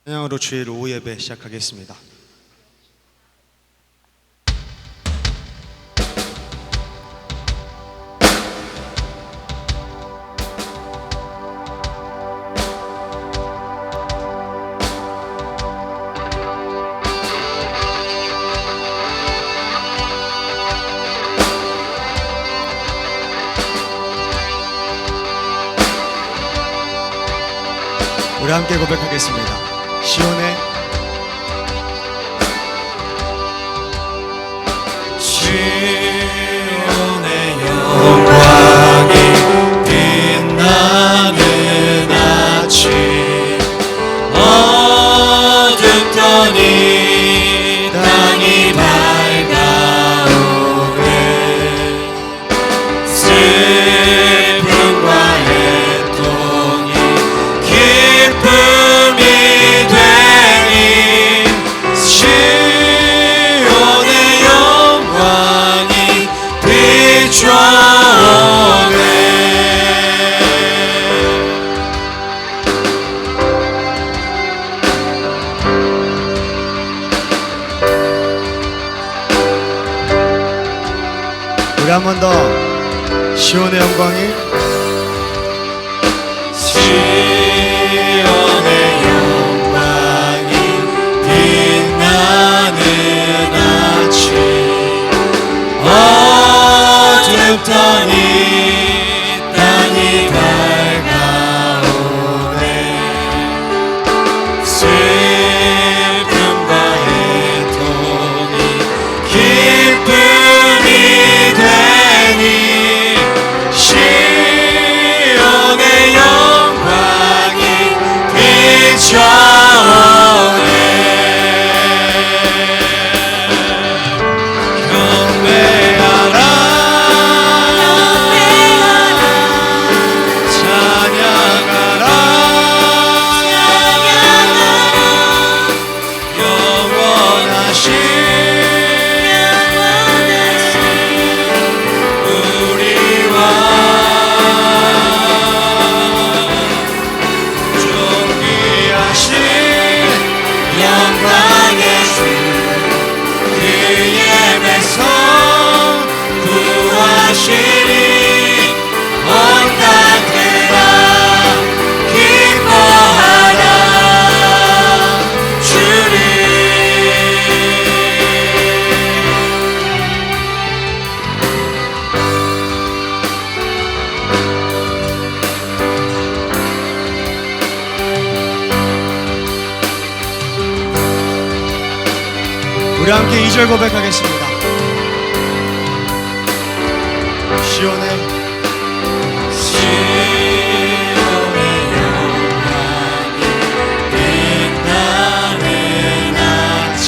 찬양으로 주일 오후 예배 시작하겠습니다. 우리 함께 고백하겠습니다. 시온의 영광이 빛나는 아침 어둡더니 땅이 밝아오네 슬픔과 애통이 기쁨이 되니 시온의 영광이 비춰오네 우리 한 번 더 시온의 영광이 시온의 영광이 빛나는 아침 어둡더니 땅이 밝아오네 슬픔과 애통이 기쁨이 되니 시온의 영광이 비춰오네 경배하라 찬양하라 영원하신 우리와 존귀하신 영광의 주 그의 백성 구하시리 온 땅들아 기뻐하라 주를 우리 함께 2절 고백하겠습니다. 시온의 시온의 영광이 빛나는 아침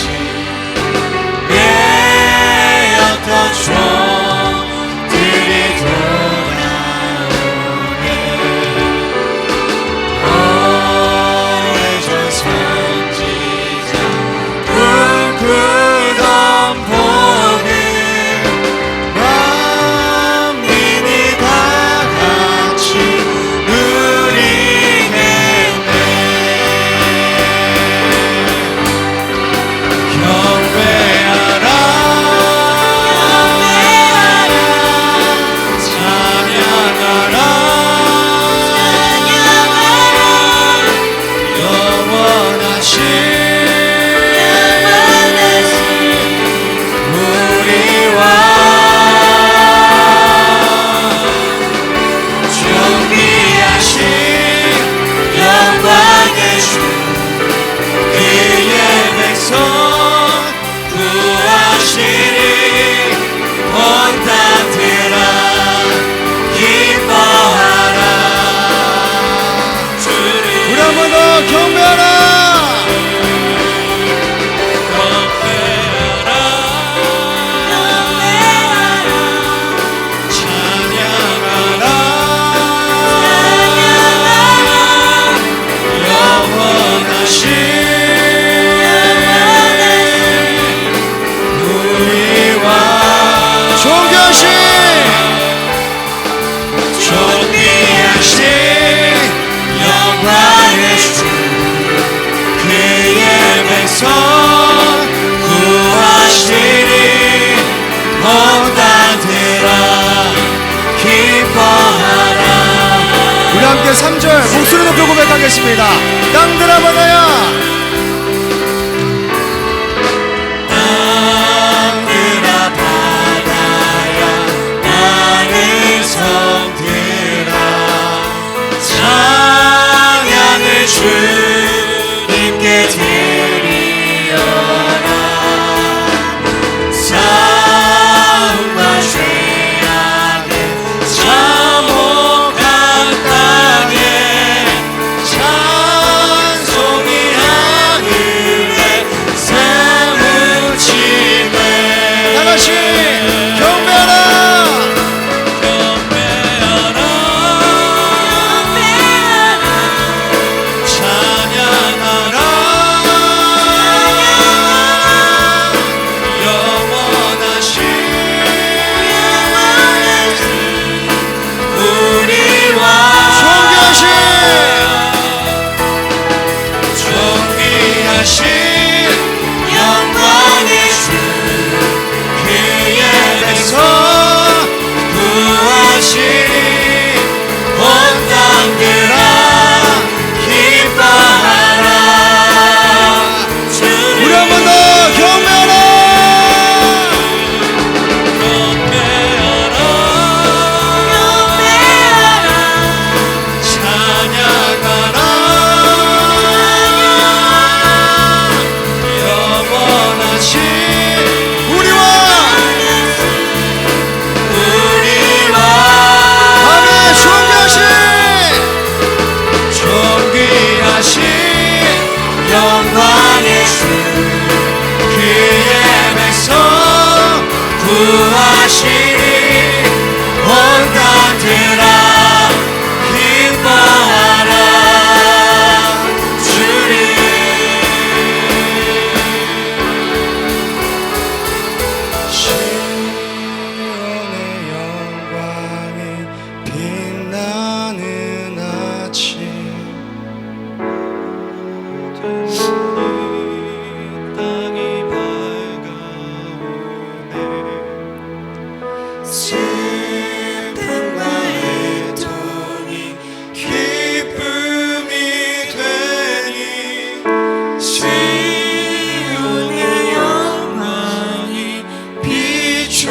내었던 종들이 돌아오네 오래전 선지자 꿈꾸던 복을 만민이 다 같이 누리겠네 경배하라 찬양하라 영원하신 우리와 존귀하신 영광의 주 그의 백성 구하시리 온 땅들아 기뻐하라 우리 한 번 더 경배하라 함께 3절 목소리 높여 고백하겠습니다. 땅들아 바다야, 땅들아 바다야, 많은 성들아, 찬양을 주님께 드리어라. 사움과 죄악을 참혹한 땅에 찬송이 하늘에 사무치네. 다같이 경배하라. 경배하라. 찬양하라. 영원하신 우리와 존귀하신 영광의 주, 그의 백성 구하시니 온 땅들아 기뻐하라. 우리 한 번 더 경배하라. 찬양하라. 영원하신 우리와 아멘. 존귀하신 영광의 주, 그의 백성 구하시니 온 땅들아 기뻐하라. 주님 시온의 영광이 빛나는 아침, 땅이 밝아오네. 슬픔과 애통이 기쁨이 되니 시온의 영광이 비춰오네.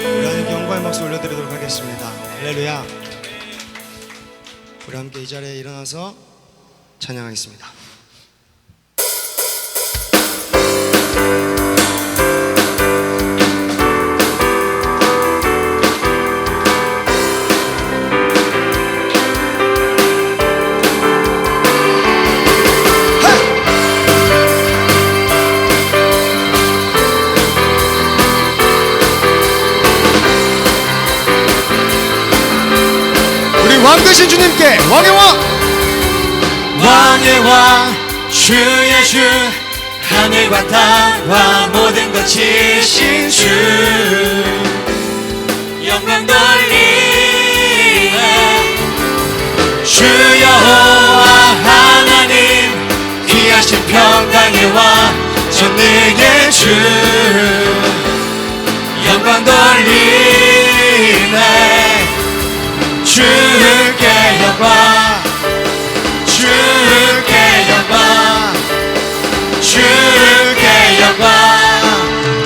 우리 하나님께 영광의 박수 올려드리도록 하겠습니다. 할렐루야. 우리 함께 이 자리에 일어나서 찬양하겠습니다. 우리 왕 되신 주님께 왕의 왕, 왕의 왕 주의 주, 하늘과 땅과 모든 것 지신 주, 영광 돌리네. 주 여호와 하나님, 귀하신 평강의 왕 전능의 주, 영광 돌리네. 주께 영광, 주께 영광, 주께 영광,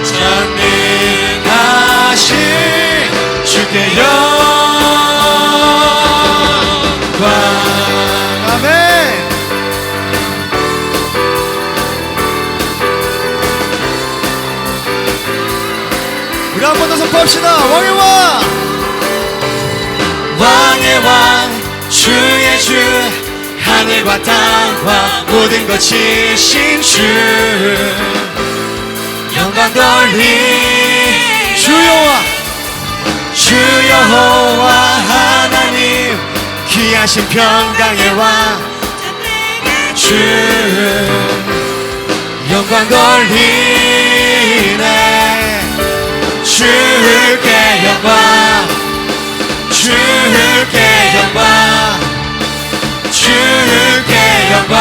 전능하신 주께 영광. 아멘. 우리 한 번 더 선포합시다. 왕의 왕, 왕의 왕 주의 주, 하늘과 땅과 모든 것 지신 주, 영광 돌리. 주 여호와, 주 여호와 하나님, 귀하신 평강의 왕 주, 영광 돌리네. 주께 영광, 주께 영광, 주께 영광,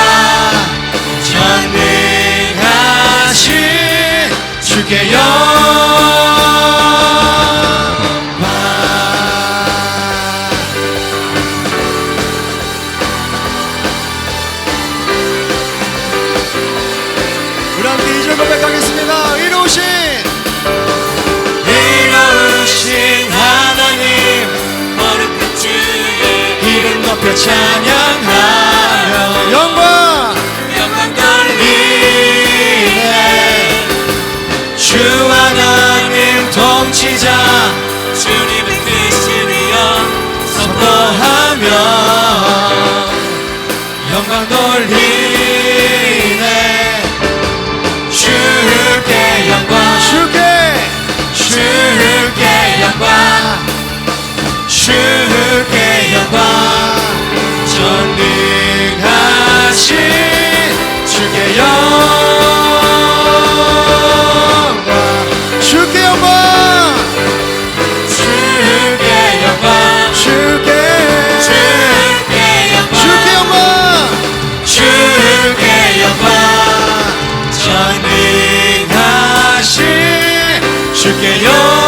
전능하신 주께 영광. 함께 2절 고백하겠습니다. 이루신 하나님 거룩한 주의 이름 높여 찬양하며 영광 돌리네. 주 하나님 통치자 주님의 뜻을 이어 선포하며 영광 돌리네. 주께 영광 주께 영광 주께 영광 전능하신 주께 영광 주께 영광 주께 영광 주께 영광 주께 영광 주께 영광 전능하신 주께 영광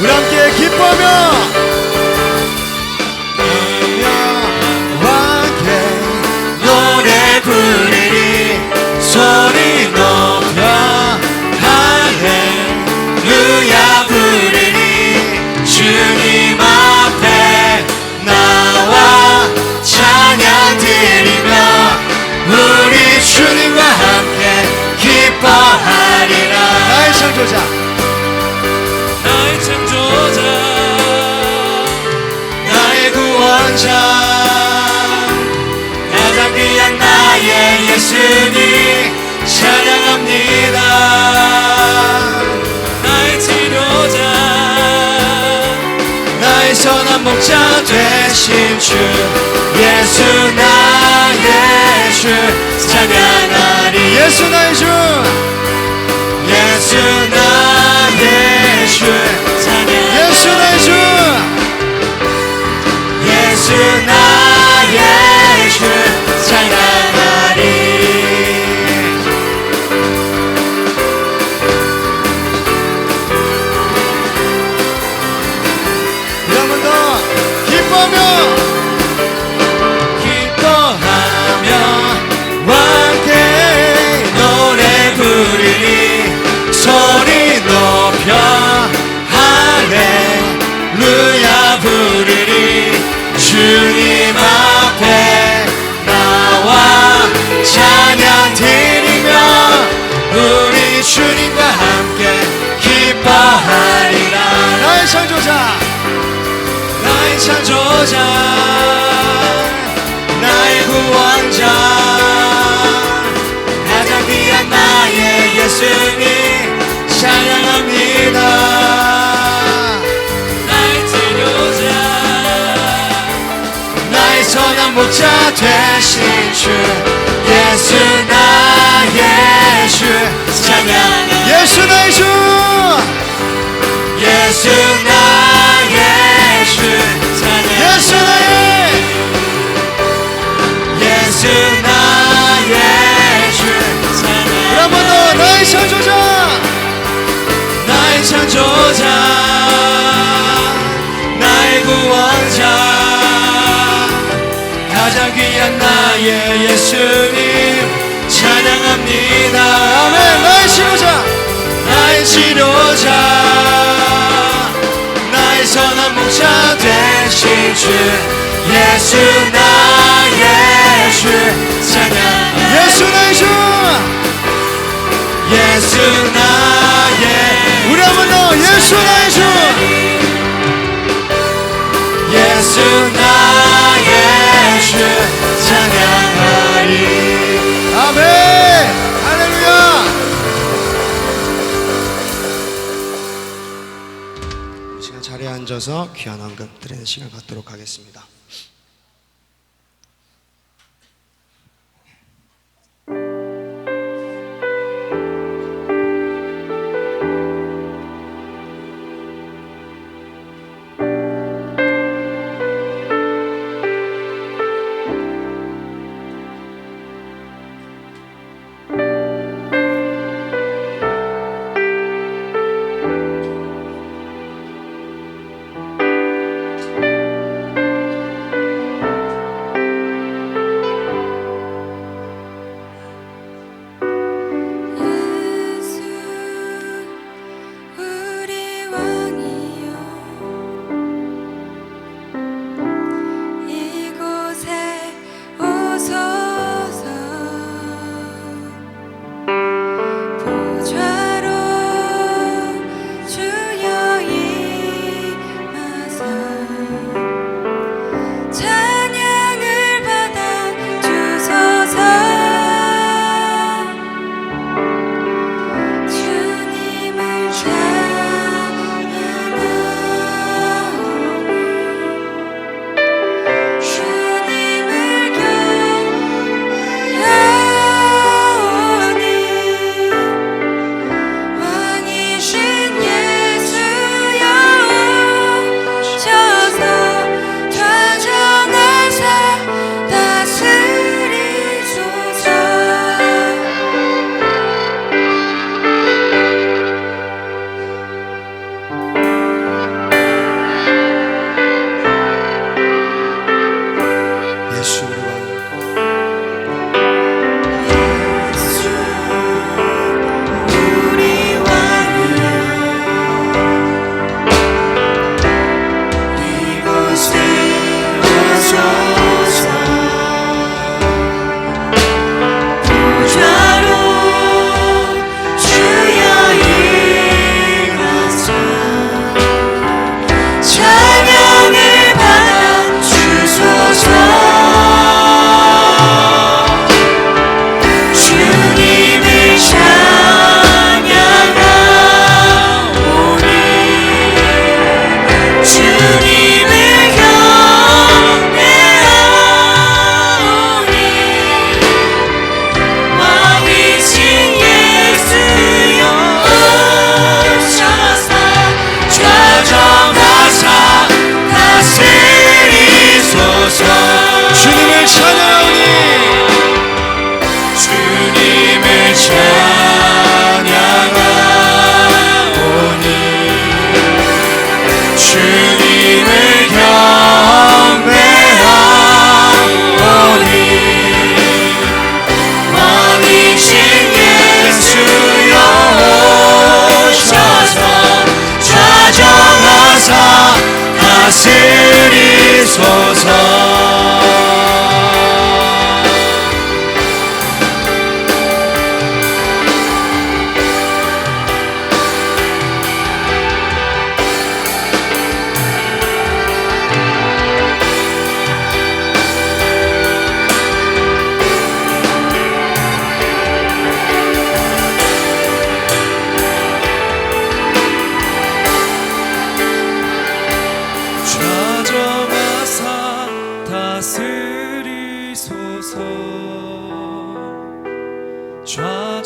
우리 함께 기뻐하며 함께 노래 부르리 소리 높여 할렐루야 부르리 주님 앞에 나와 찬양 드리며 우리 주님과 함께 기뻐하리라. 나의 창조자 나의 창조자 나의 구원자 가장 귀한 나의 예수님 찬양합니다. 나의 치료자 나의 선한 목자 되신 주 예수 나의 주 찬양하리. 예수 나의 주 예수 나의 주 찬양하리. 예수 나의 주 예수 나의 주 찬양하리. 우리 한 번 더 기뻐하며 함께 노래 부르리 소리 높여 할렐루야 부르리 주님 앞에 나와 찬양 드리며 우리 주님과 함께 기뻐하리라. 나의 창조자 나의 창조자 나의 구원자 가장 귀한 나의 예수님 찬양합니다. 나의 치료자 나의 선한 목자 되신 주 예수 나의 주 찬양합니다. 예수 나의 주 예수 나의 주 찬양합니다. 예수 나의 예수 나의 주 우리 한 번 더 나의 창조자 나의 창조자 나의 구원자 가장 귀한 나의 예수님 찬양합니다. 아멘. 나의 치료자 나의 치료자 나의 선한 목자 되신 주 예수 나의 주 찬양합니다. 예수 나의 주 예수 나의 우리 한 번 더 예수 나의 주 예수 나의 주 찬양하리. 아멘. 할렐루야. 이 시간 자리에 앉아서 귀한 헌금 드리는 시간 갖도록 하겠습니다.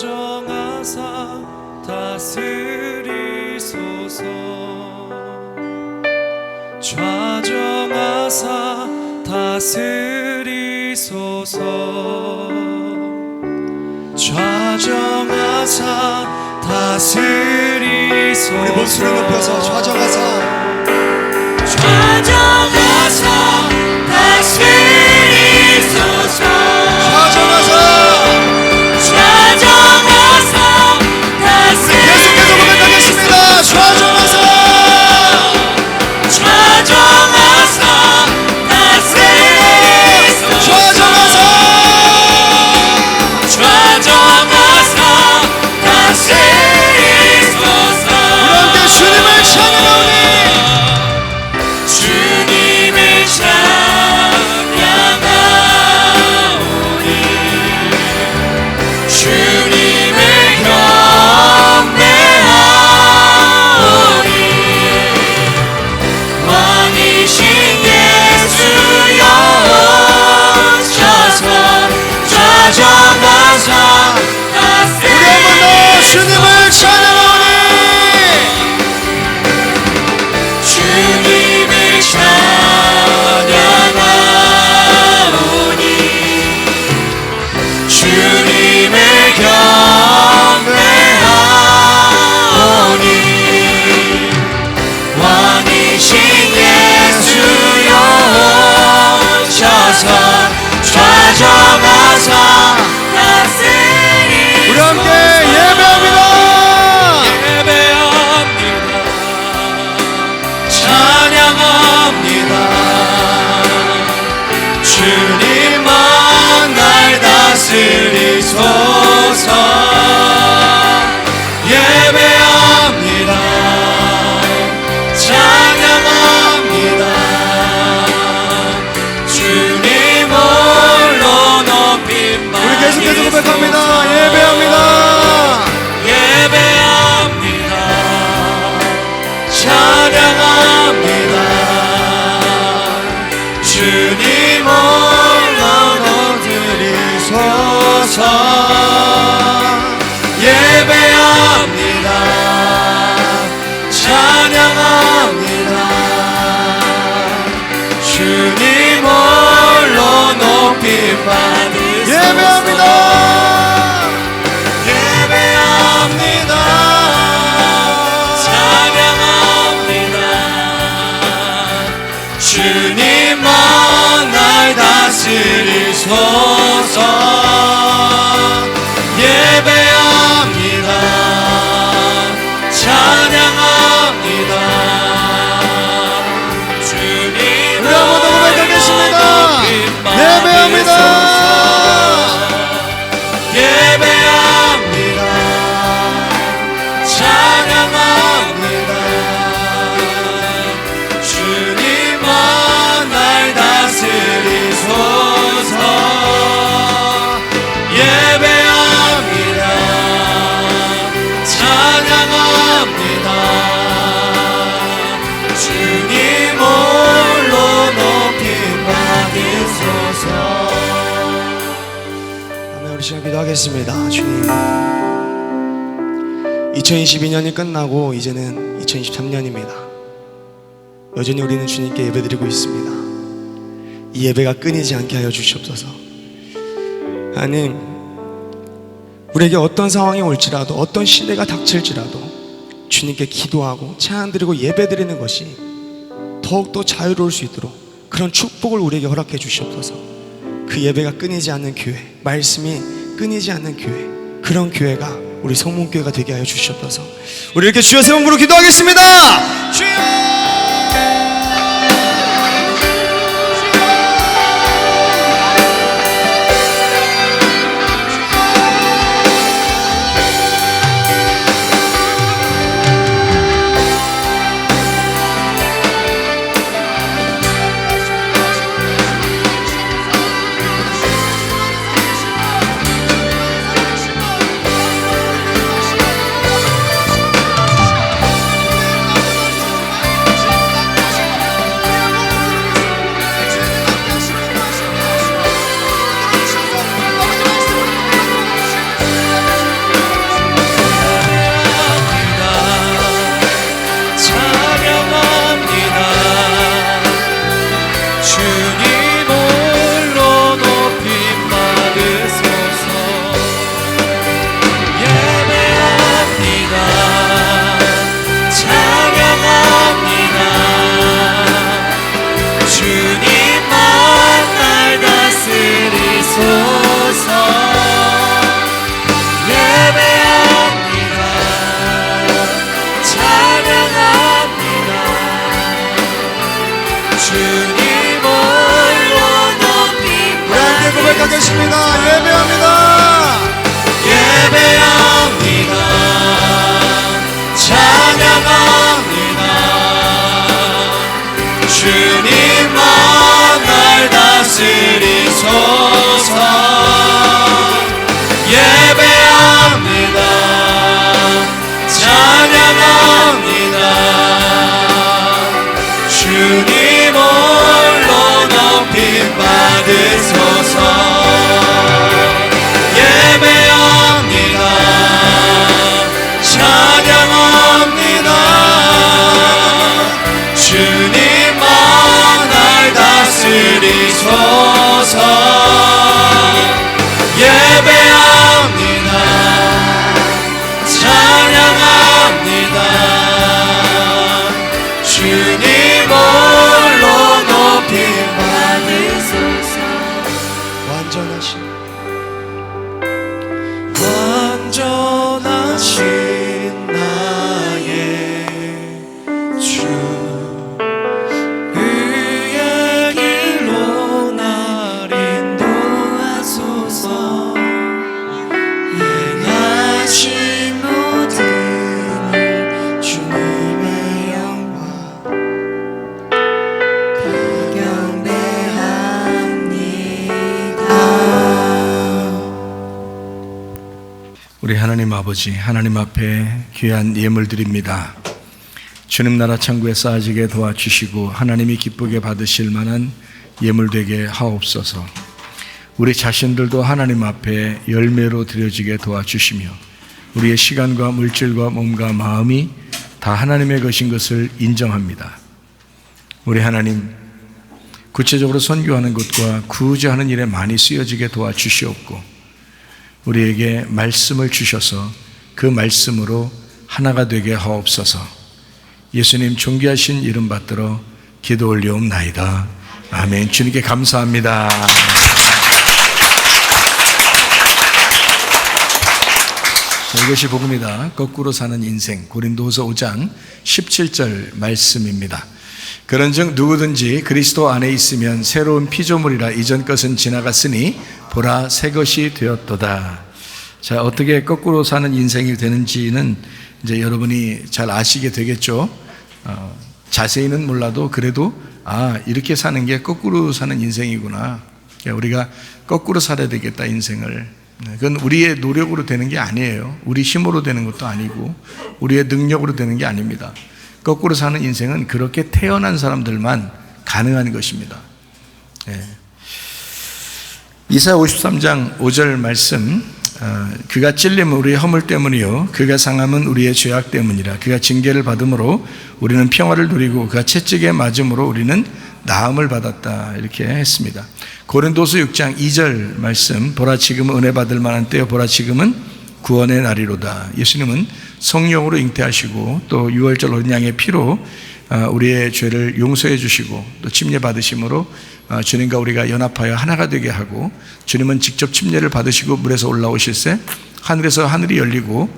좌정하사 다스리소서. 좌정하사 다스리소서. 좌정하사 다스리소서. 우리 목소리 높여서 좌정하사 좌정하사 다스리소서. 좌정하사 좌정하사 다스리소서. 계속해서 고백하겠습니다. 좌정하사 좌정하사 다스리소서. 좌정하사 좌정하사 다스리소서. 우리 함께 주님을 찬양하오니 주님을 찬양하오니 주님을 경배하오니 왕이신 예수여 오셔서 좌정하사 우리 한 번 더 주님을 찬양하오니 주님을 찬양하오니 주님을 경배하오니 왕이신 예수여 오셔서 좌정하사 다스리소서. 우리 함께 예배합니다. 예배합니다. 찬양합니다. 주님만 날 다스리소서. 예배합니다. 찬양합니다. 주님 홀로 높임 우리 계속해서 고백합니다. 받으소서. 예배합니다. 예배합니다. 찬양합니다. 주님 홀로 높이소서. 예배합니다. 찬양합니다. 주님 홀로 높임 받으소서. 예배합니다. 예배합니다. 찬양합니다. 주님만 날 다스리소서. 예배합니다. 찬양합니다. 주님 우리 한 번 더 고백하겠습니다. 예배합니다. 예배합니다. 찬양합니다. 주님만 날 다스리소서. 예배합니다. 찬양합니다. 주님 홀로 높임 받으소서. 아멘. 우리 시간 기도하겠습니다. 주님 2022년이 끝나고 이제는 2023년입니다. 여전히 우리는 주님께 예배드리고 있습니다. 이 예배가 끊이지 않게 하여 주시옵소서. 하나님, 우리에게 어떤 상황이 올지라도 어떤 시대가 닥칠지라도 주님께 기도하고 찬양드리고 예배드리는 것이 더욱더 자유로울 수 있도록 그런 축복을 우리에게 허락해 주시옵소서. 그 예배가 끊이지 않는 교회, 말씀이 끊이지 않는 교회, 그런 교회가 우리 성문교회가 되게 하여 주시옵소서. 우리 이렇게 주여 세 번 부르고 기도하겠습니다. 주여 기도하겠습니다. 예배합니다. 예배합니다. 찬양합니다. 주님만 날 다스리소서. 예배합니다. 찬양합니다. 주님 홀로 높임 받으소서. 예배합니다. 찬양합니다. 주님만 날 다스리소서. 예배합니다. 찬양합니다. 주님 홀로 높임 받으소서. 완전하신 완전하신 나의 주, 그의 길로 날 인도하소서. 행하신 모든 일 주님의 영광 경배합니다. 우리 하나님 아버지, 하나님 앞에 귀한 예물 드립니다. 주님 나라 천국에 쌓아지게 도와주시고 하나님이 기쁘게 받으실 만한 예물 되게 하옵소서. 우리 자신들도 하나님 앞에 열매로 드려지게 도와주시며 우리의 시간과 물질과 몸과 마음이 다 하나님의 것인 것을 인정합니다. 우리 하나님, 구체적으로 선교하는 것과 구제하는 일에 많이 쓰여지게 도와주시옵고 우리에게 말씀을 주셔서 그 말씀으로 하나가 되게 하옵소서. 예수님 존귀하신 이름 받들어 기도 올리옵나이다. 아멘. 주님께 감사합니다. 자, 이것이 복음이다. 거꾸로 사는 인생. 고린도후서 5장 17절 말씀입니다. 그런즉 누구든지 그리스도 안에 있으면 새로운 피조물이라 이전 것은 지나갔으니 보라 새 것이 되었도다. 자, 어떻게 거꾸로 사는 인생이 되는지는 이제 여러분이 잘 아시게 되겠죠. 자세히는 몰라도 그래도 이렇게 사는 게 거꾸로 사는 인생이구나. 우리가 거꾸로 살아야 되겠다 인생을. 그건 우리의 노력으로 되는 게 아니에요. 우리 힘으로 되는 것도 아니고 우리의 능력으로 되는 게 아닙니다. 거꾸로 사는 인생은 그렇게 태어난 사람들만 가능한 것입니다. 이사야 53장 5절 말씀, 그가 찔림은 우리의 허물 때문이요 그가 상함은 우리의 죄악 때문이라. 그가 징계를 받음으로 우리는 평화를 누리고 그가 채찍에 맞음으로 우리는 나음을 받았다. 이렇게 했습니다. 고린도서 6장 2절 말씀, 보라 지금은 은혜 받을 만한 때요 보라 지금은 구원의 날이로다. 예수님은 성령으로 잉태하시고 또 유월절 어린 양의 피로 우리의 죄를 용서해 주시고 또 침례 받으심으로 주님과 우리가 연합하여 하나가 되게 하고, 주님은 직접 침례를 받으시고 물에서 올라오실새 하늘에서 하늘이 열리고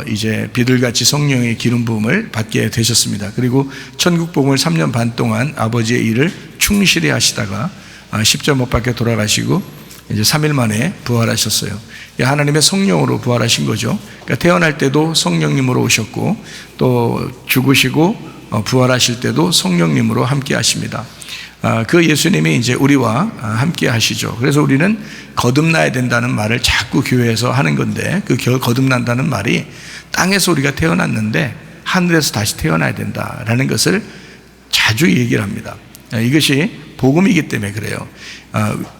이제 비둘같이 성령의 기름 부음을 받게 되셨습니다. 그리고 천국 복음을 3년 반 동안 아버지의 일을 충실히 하시다가 십자가 못 박혀 돌아가시고 이제 3일 만에 부활하셨어요. 하나님의 성령으로 부활하신 거죠. 그러니까 태어날 때도 성령님으로 오셨고 또 죽으시고 부활하실 때도 성령님으로 함께 하십니다. 그 예수님이 이제 우리와 함께 하시죠. 그래서 우리는 거듭나야 된다는 말을 자꾸 교회에서 하는 건데, 그 거듭난다는 말이 땅에서 우리가 태어났는데 하늘에서 다시 태어나야 된다라는 것을 자주 얘기를 합니다. 이것이 복음이기 때문에 그래요.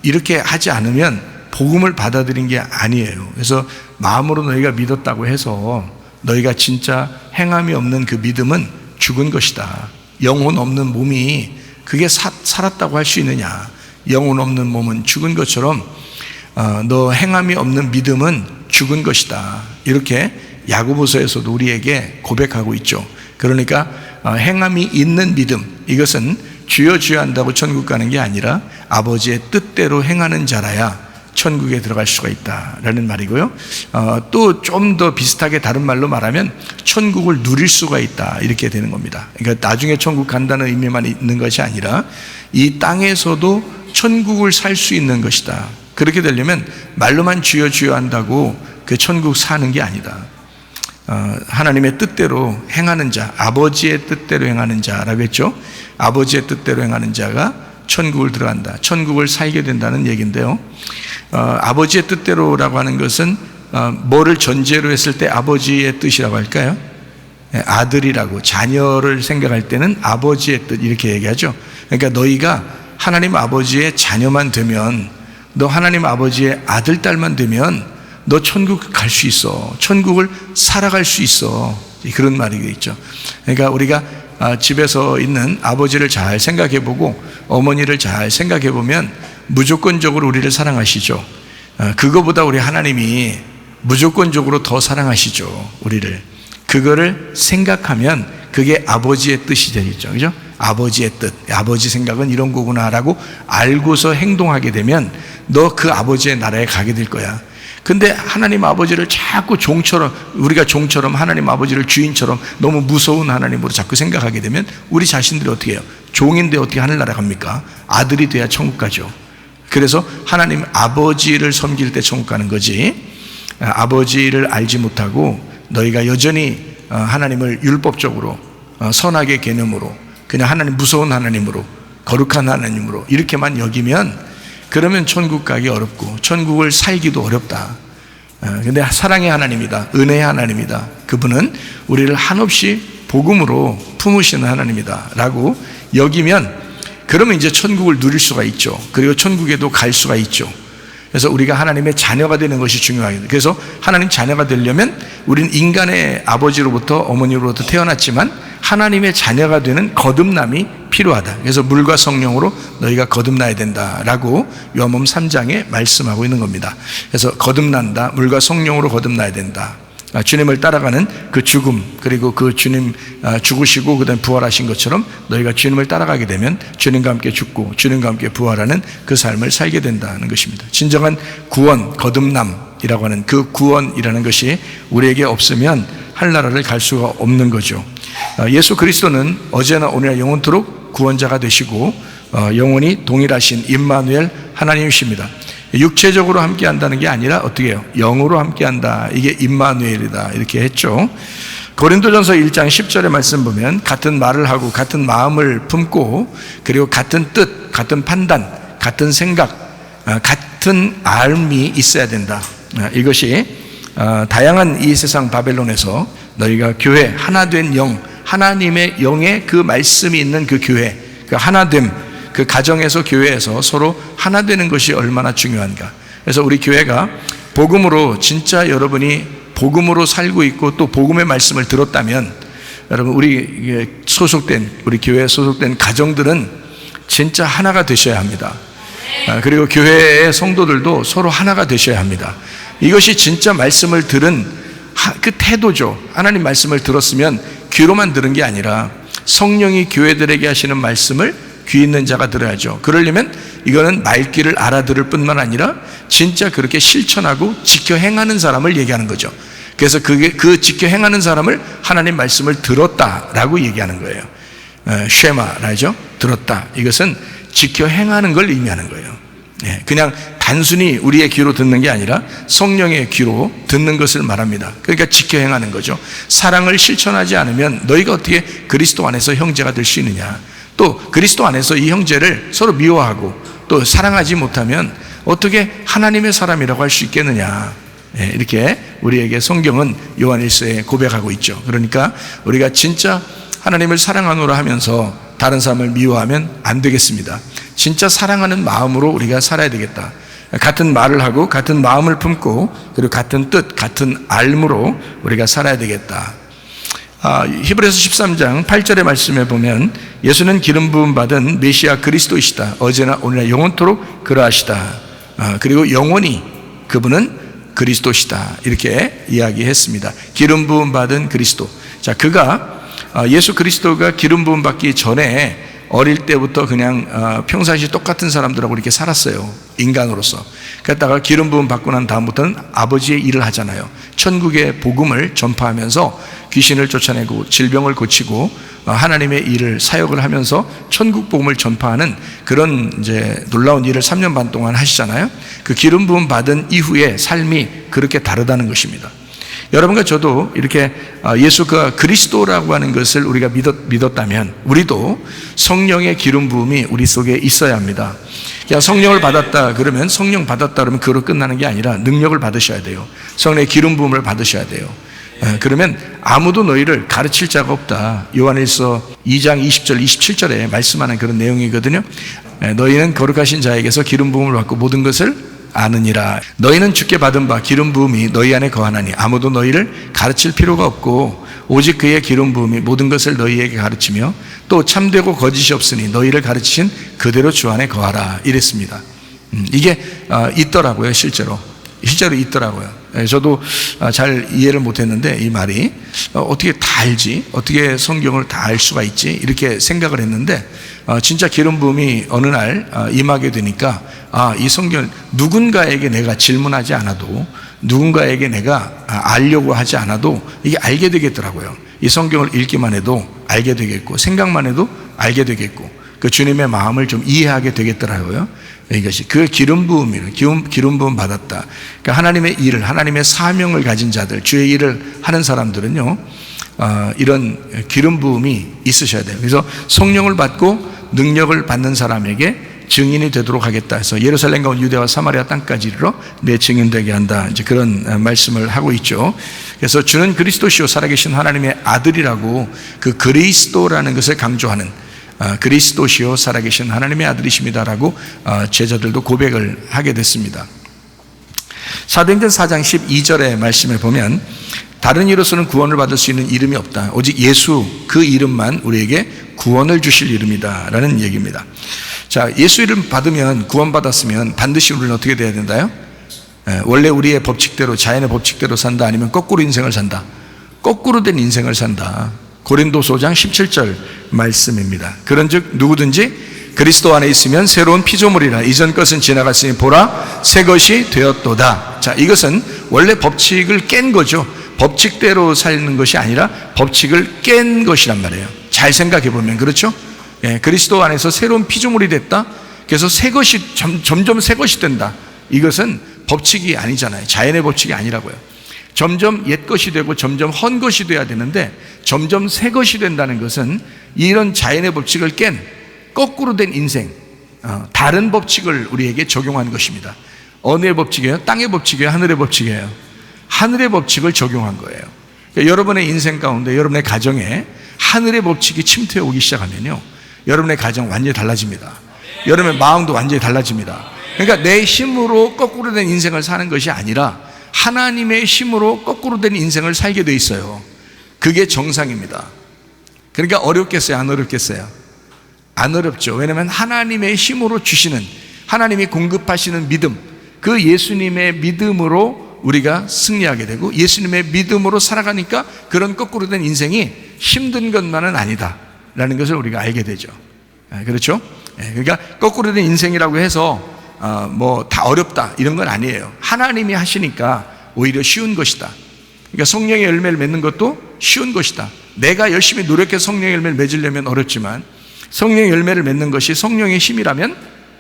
이렇게 하지 않으면 복음을 받아들인 게 아니에요. 그래서 마음으로 너희가 믿었다고 해서 너희가 진짜 행함이 없는 그 믿음은 죽은 것이다. 영혼 없는 몸이 그게 살았다고 할 수 있느냐. 영혼 없는 몸은 죽은 것처럼 너 행함이 없는 믿음은 죽은 것이다. 이렇게 야고보서에서도 우리에게 고백하고 있죠. 그러니까 행함이 있는 믿음, 이것은 주여 주여 한다고 천국 가는 게 아니라 아버지의 뜻대로 행하는 자라야 천국에 들어갈 수가 있다라는 말이고요. 또 좀 더 비슷하게 다른 말로 말하면 천국을 누릴 수가 있다, 이렇게 되는 겁니다. 그러니까 나중에 천국 간다는 의미만 있는 것이 아니라 이 땅에서도 천국을 살 수 있는 것이다. 그렇게 되려면 말로만 주여 주여 한다고 그 천국 사는 게 아니다. 하나님의 뜻대로 행하는 자, 아버지의 뜻대로 행하는 자라고 했죠. 아버지의 뜻대로 행하는 자가 천국을 들어간다. 천국을 살게 된다는 얘기인데요. 아버지의 뜻대로라고 하는 것은 뭐를 전제로 했을 때 아버지의 뜻이라고 할까요? 아들이라고, 자녀를 생각할 때는 아버지의 뜻 이렇게 얘기하죠. 그러니까 너희가 하나님 아버지의 자녀만 되면, 너 하나님 아버지의 아들, 딸만 되면 너 천국 갈 수 있어. 천국을 살아갈 수 있어. 그런 말이 있죠. 그러니까 우리가 집에서 있는 아버지를 잘 생각해 보고 어머니를 잘 생각해 보면 무조건적으로 우리를 사랑하시죠. 그거보다 우리 하나님이 무조건적으로 더 사랑하시죠, 우리를. 그거를 생각하면 그게 아버지의 뜻이 되겠죠. 그죠? 아버지의 뜻, 아버지 생각은 이런 거구나라고 알고서 행동하게 되면 너 그 아버지의 나라에 가게 될 거야. 근데 하나님 아버지를 자꾸 종처럼, 우리가 종처럼 하나님 아버지를 주인처럼 너무 무서운 하나님으로 자꾸 생각하게 되면 우리 자신들이 어떻게 해요? 종인데 어떻게 하늘나라 갑니까? 아들이 돼야 천국 가죠. 그래서 하나님 아버지를 섬길 때 천국 가는 거지, 아버지를 알지 못하고 너희가 여전히 하나님을 율법적으로 선악의 개념으로 그냥 하나님 무서운 하나님으로 거룩한 하나님으로 이렇게만 여기면 그러면 천국 가기 어렵고 천국을 살기도 어렵다. 근데 사랑의 하나님이다, 은혜의 하나님이다. 그분은 우리를 한없이 복음으로 품으시는 하나님이다 라고 여기면 그러면 이제 천국을 누릴 수가 있죠. 그리고 천국에도 갈 수가 있죠. 그래서 우리가 하나님의 자녀가 되는 것이 중요하겠다. 그래서 하나님 자녀가 되려면 우리는 인간의 아버지로부터 어머니로부터 태어났지만 하나님의 자녀가 되는 거듭남이 필요하다. 그래서 물과 성령으로 너희가 거듭나야 된다라고 요한복음 3장에 말씀하고 있는 겁니다. 그래서 거듭난다, 물과 성령으로 거듭나야 된다. 주님을 따라가는 그 죽음, 그리고 그 주님 죽으시고 그다음에 부활하신 것처럼 너희가 주님을 따라가게 되면 주님과 함께 죽고 주님과 함께 부활하는 그 삶을 살게 된다는 것입니다. 진정한 구원, 거듭남이라고 하는 그 구원이라는 것이 우리에게 없으면 하늘나라를 갈 수가 없는 거죠. 예수 그리스도는 어제나 오늘나 영원토록 구원자가 되시고 영원히 동일하신 임마누엘 하나님이십니다. 육체적으로 함께 한다는 게 아니라 어떻게 해요? 영으로 함께 한다. 이게 임마누엘이다 이렇게 했죠. 고린도전서 1장 10절의 말씀 보면 같은 말을 하고 같은 마음을 품고 그리고 같은 뜻, 같은 판단, 같은 생각, 같은 알미 있어야 된다. 이것이 다양한 이 세상 바벨론에서 너희가 교회 하나 된 영, 하나님의 영의 그 말씀이 있는 그 교회, 그 하나됨, 그 가정에서 교회에서 서로 하나 되는 것이 얼마나 중요한가. 그래서 우리 교회가 복음으로, 진짜 여러분이 복음으로 살고 있고 또 복음의 말씀을 들었다면 여러분 우리 소속된, 우리 교회에 소속된 가정들은 진짜 하나가 되셔야 합니다. 그리고 교회의 성도들도 서로 하나가 되셔야 합니다. 이것이 진짜 말씀을 들은 그 태도죠. 하나님 말씀을 들었으면 귀로만 들은 게 아니라 성령이 교회들에게 하시는 말씀을 귀 있는 자가 들어야죠. 그러려면 이거는 말귀를 알아들을 뿐만 아니라 진짜 그렇게 실천하고 지켜 행하는 사람을 얘기하는 거죠. 그래서 그 지켜 행하는 사람을 하나님 말씀을 들었다라고 얘기하는 거예요. 쉐마라죠. 들었다. 이것은 지켜 행하는 걸 의미하는 거예요. 그냥 단순히 우리의 귀로 듣는 게 아니라 성령의 귀로 듣는 것을 말합니다. 그러니까 지켜 행하는 거죠. 사랑을 실천하지 않으면 너희가 어떻게 그리스도 안에서 형제가 될 수 있느냐. 또 그리스도 안에서 이 형제를 서로 미워하고 또 사랑하지 못하면 어떻게 하나님의 사람이라고 할 수 있겠느냐. 이렇게 우리에게 성경은 요한일서에 고백하고 있죠. 그러니까 우리가 진짜 하나님을 사랑하노라 하면서 다른 사람을 미워하면 안 되겠습니다. 진짜 사랑하는 마음으로 우리가 살아야 되겠다. 같은 말을 하고 같은 마음을 품고 그리고 같은 뜻, 같은 알므로 우리가 살아야 되겠다. 히브리서 13장 8절의 말씀에 보면 예수는 기름 부음 받은 메시아 그리스도이시다. 어제나 오늘나 영원토록 그러하시다. 그리고 영원히 그분은 그리스도시다. 이렇게 이야기했습니다. 기름 부음 받은 그리스도. 자, 그가 예수 그리스도가 기름 부음 받기 전에 어릴 때부터 그냥 평상시 똑같은 사람들하고 이렇게 살았어요. 인간으로서. 그랬다가 기름 부음 받고 난 다음부터는 아버지의 일을 하잖아요. 천국의 복음을 전파하면서 귀신을 쫓아내고 질병을 고치고 하나님의 일을 사역을 하면서 천국 복음을 전파하는 그런 이제 놀라운 일을 3년 반 동안 하시잖아요. 그 기름 부음 받은 이후의 삶이 그렇게 다르다는 것입니다. 여러분과 저도 이렇게 예수가 그리스도라고 하는 것을 우리가 믿었다면 우리도 성령의 기름 부음이 우리 속에 있어야 합니다. 그냥 성령을 받았다 그러면 성령 받았다 그러면 그로 끝나는 게 아니라 능력을 받으셔야 돼요. 성령의 기름 부음을 받으셔야 돼요. 그러면 아무도 너희를 가르칠 자가 없다. 요한일서 2장 20절 27절에 말씀하는 그런 내용이거든요. 너희는 거룩하신 자에게서 기름 부음을 받고 모든 것을 아느니라. 너희는 주께 받은 바 기름 부음이 너희 안에 거하나니 아무도 너희를 가르칠 필요가 없고 오직 그의 기름 부음이 모든 것을 너희에게 가르치며 또 참되고 거짓이 없으니 너희를 가르치신 그대로 주 안에 거하라 이랬습니다. 이게 있더라고요. 실제로 있더라고요. 저도 잘 이해를 못했는데 이 말이 어떻게 다 알지? 어떻게 성경을 다 알 수가 있지? 이렇게 생각을 했는데 진짜 기름 부음이 어느 날 임하게 되니까 이 성경 누군가에게 내가 질문하지 않아도 누군가에게 내가 알려고 하지 않아도 이게 알게 되겠더라고요. 이 성경을 읽기만 해도 알게 되겠고 생각만 해도 알게 되겠고 그 주님의 마음을 좀 이해하게 되겠더라고요. 이것이 그 기름 부음이에요. 기름 부음 받았다. 그러니까 하나님의 일을, 하나님의 사명을 가진 자들, 주의 일을 하는 사람들은요, 이런 기름 부음이 있으셔야 돼요. 그래서 성령을 받고 능력을 받는 사람에게 증인이 되도록 하겠다 해서 예루살렘과 유대와 사마리아 땅까지 이르러 내 증인 되게 한다. 이제 그런 말씀을 하고 있죠. 그래서 주는 그리스도시요 살아계신 하나님의 아들이라고 그 그리스도라는 것을 강조하는 그리스도시요 살아계신 하나님의 아들이십니다라고 제자들도 고백을 하게 됐습니다. 사도행전 4장 12절의 말씀을 보면 다른 이로서는 구원을 받을 수 있는 이름이 없다. 오직 예수 그 이름만 우리에게 구원을 주실 이름이다 라는 얘기입니다. 자, 예수 이름 받으면 구원받았으면 반드시 우리는 어떻게 돼야 된다요? 원래 우리의 법칙대로 자연의 법칙대로 산다 아니면 거꾸로 인생을 산다. 거꾸로 된 인생을 산다. 고린도서 5장 17절 말씀입니다. 그런즉 누구든지 그리스도 안에 있으면 새로운 피조물이라 이전 것은 지나갔으니 보라 새 것이 되었도다. 자, 이것은 원래 법칙을 깬 거죠. 법칙대로 사는 것이 아니라 법칙을 깬 것이란 말이에요. 잘 생각해 보면 그렇죠? 그리스도 안에서 새로운 피조물이 됐다. 그래서 새 것이 점점 새 것이 된다. 이것은 법칙이 아니잖아요. 자연의 법칙이 아니라고요. 점점 옛 것이 되고 점점 헌 것이 돼야 되는데 점점 새 것이 된다는 것은 이런 자연의 법칙을 깬 거꾸로 된 인생, 다른 법칙을 우리에게 적용한 것입니다. 어느의 법칙이에요? 땅의 법칙이에요? 하늘의 법칙이에요? 하늘의 법칙을 적용한 거예요. 그러니까 여러분의 인생 가운데 여러분의 가정에 하늘의 법칙이 침투해 오기 시작하면요, 여러분의 가정 완전히 달라집니다. 여러분의 마음도 완전히 달라집니다. 그러니까 내 힘으로 거꾸로 된 인생을 사는 것이 아니라 하나님의 힘으로 거꾸로 된 인생을 살게 돼 있어요. 그게 정상입니다. 그러니까 어렵겠어요? 안 어렵겠어요? 안 어렵죠. 왜냐하면 하나님의 힘으로 주시는, 하나님이 공급하시는 믿음, 그 예수님의 믿음으로 우리가 승리하게 되고 예수님의 믿음으로 살아가니까 그런 거꾸로 된 인생이 힘든 것만은 아니다 라는 것을 우리가 알게 되죠. 그렇죠? 그러니까 거꾸로 된 인생이라고 해서 뭐 다 어렵다 이런 건 아니에요. 하나님이 하시니까 오히려 쉬운 것이다. 그러니까 성령의 열매를 맺는 것도 쉬운 것이다. 내가 열심히 노력해서 성령의 열매를 맺으려면 어렵지만 성령의 열매를 맺는 것이 성령의 힘이라면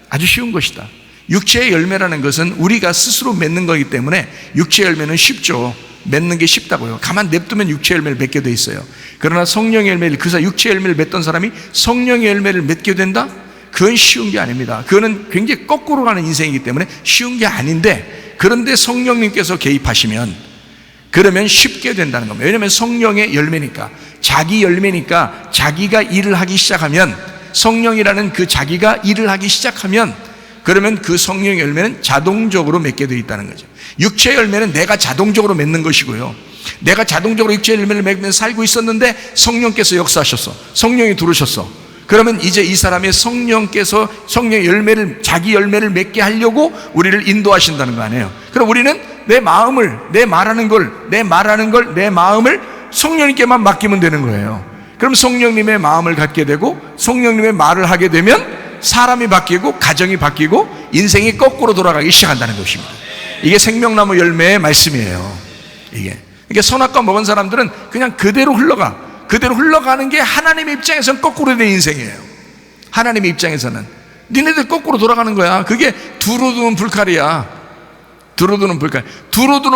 아주 쉬운 것이다. 육체의 열매라는 것은 우리가 스스로 맺는 거기 때문에 육체의 열매는 쉽죠. 맺는 게 쉽다고요. 가만 냅두면 육체의 열매를 맺게 돼 있어요. 그러나 성령의 열매를, 그래서 육체의 열매를 맺던 사람이 성령의 열매를 맺게 된다? 그건 쉬운 게 아닙니다. 그거는 굉장히 거꾸로 가는 인생이기 때문에 쉬운 게 아닌데, 그런데 성령님께서 개입하시면 그러면 쉽게 된다는 겁니다. 왜냐하면 성령의 열매니까, 자기 열매니까 자기가 일을 하기 시작하면, 성령이라는 그 자기가 일을 하기 시작하면 그러면 그 성령의 열매는 자동적으로 맺게 되어 있다는 거죠. 육체의 열매는 내가 자동적으로 맺는 것이고요, 내가 자동적으로 육체의 열매를 맺으면서 살고 있었는데 성령께서 역사하셨어. 성령이 들어오셨어. 그러면 이제 이 사람의 성령께서 성령의 열매를, 자기 열매를 맺게 하려고 우리를 인도하신다는 거 아니에요. 그럼 우리는 내 마음을, 내 말하는 걸, 내 마음을 성령님께만 맡기면 되는 거예요. 그럼 성령님의 마음을 갖게 되고 성령님의 말을 하게 되면 사람이 바뀌고 가정이 바뀌고 인생이 거꾸로 돌아가기 시작한다는 것입니다. 이게 생명나무 열매의 말씀이에요. 이게 선악과 먹은 사람들은 그냥 그대로 흘러가는 게 하나님의 입장에서는 거꾸로 된 인생이에요. 하나님의 입장에서는 니네들 거꾸로 돌아가는 거야. 그게 두루두는 불칼이야. 두루두는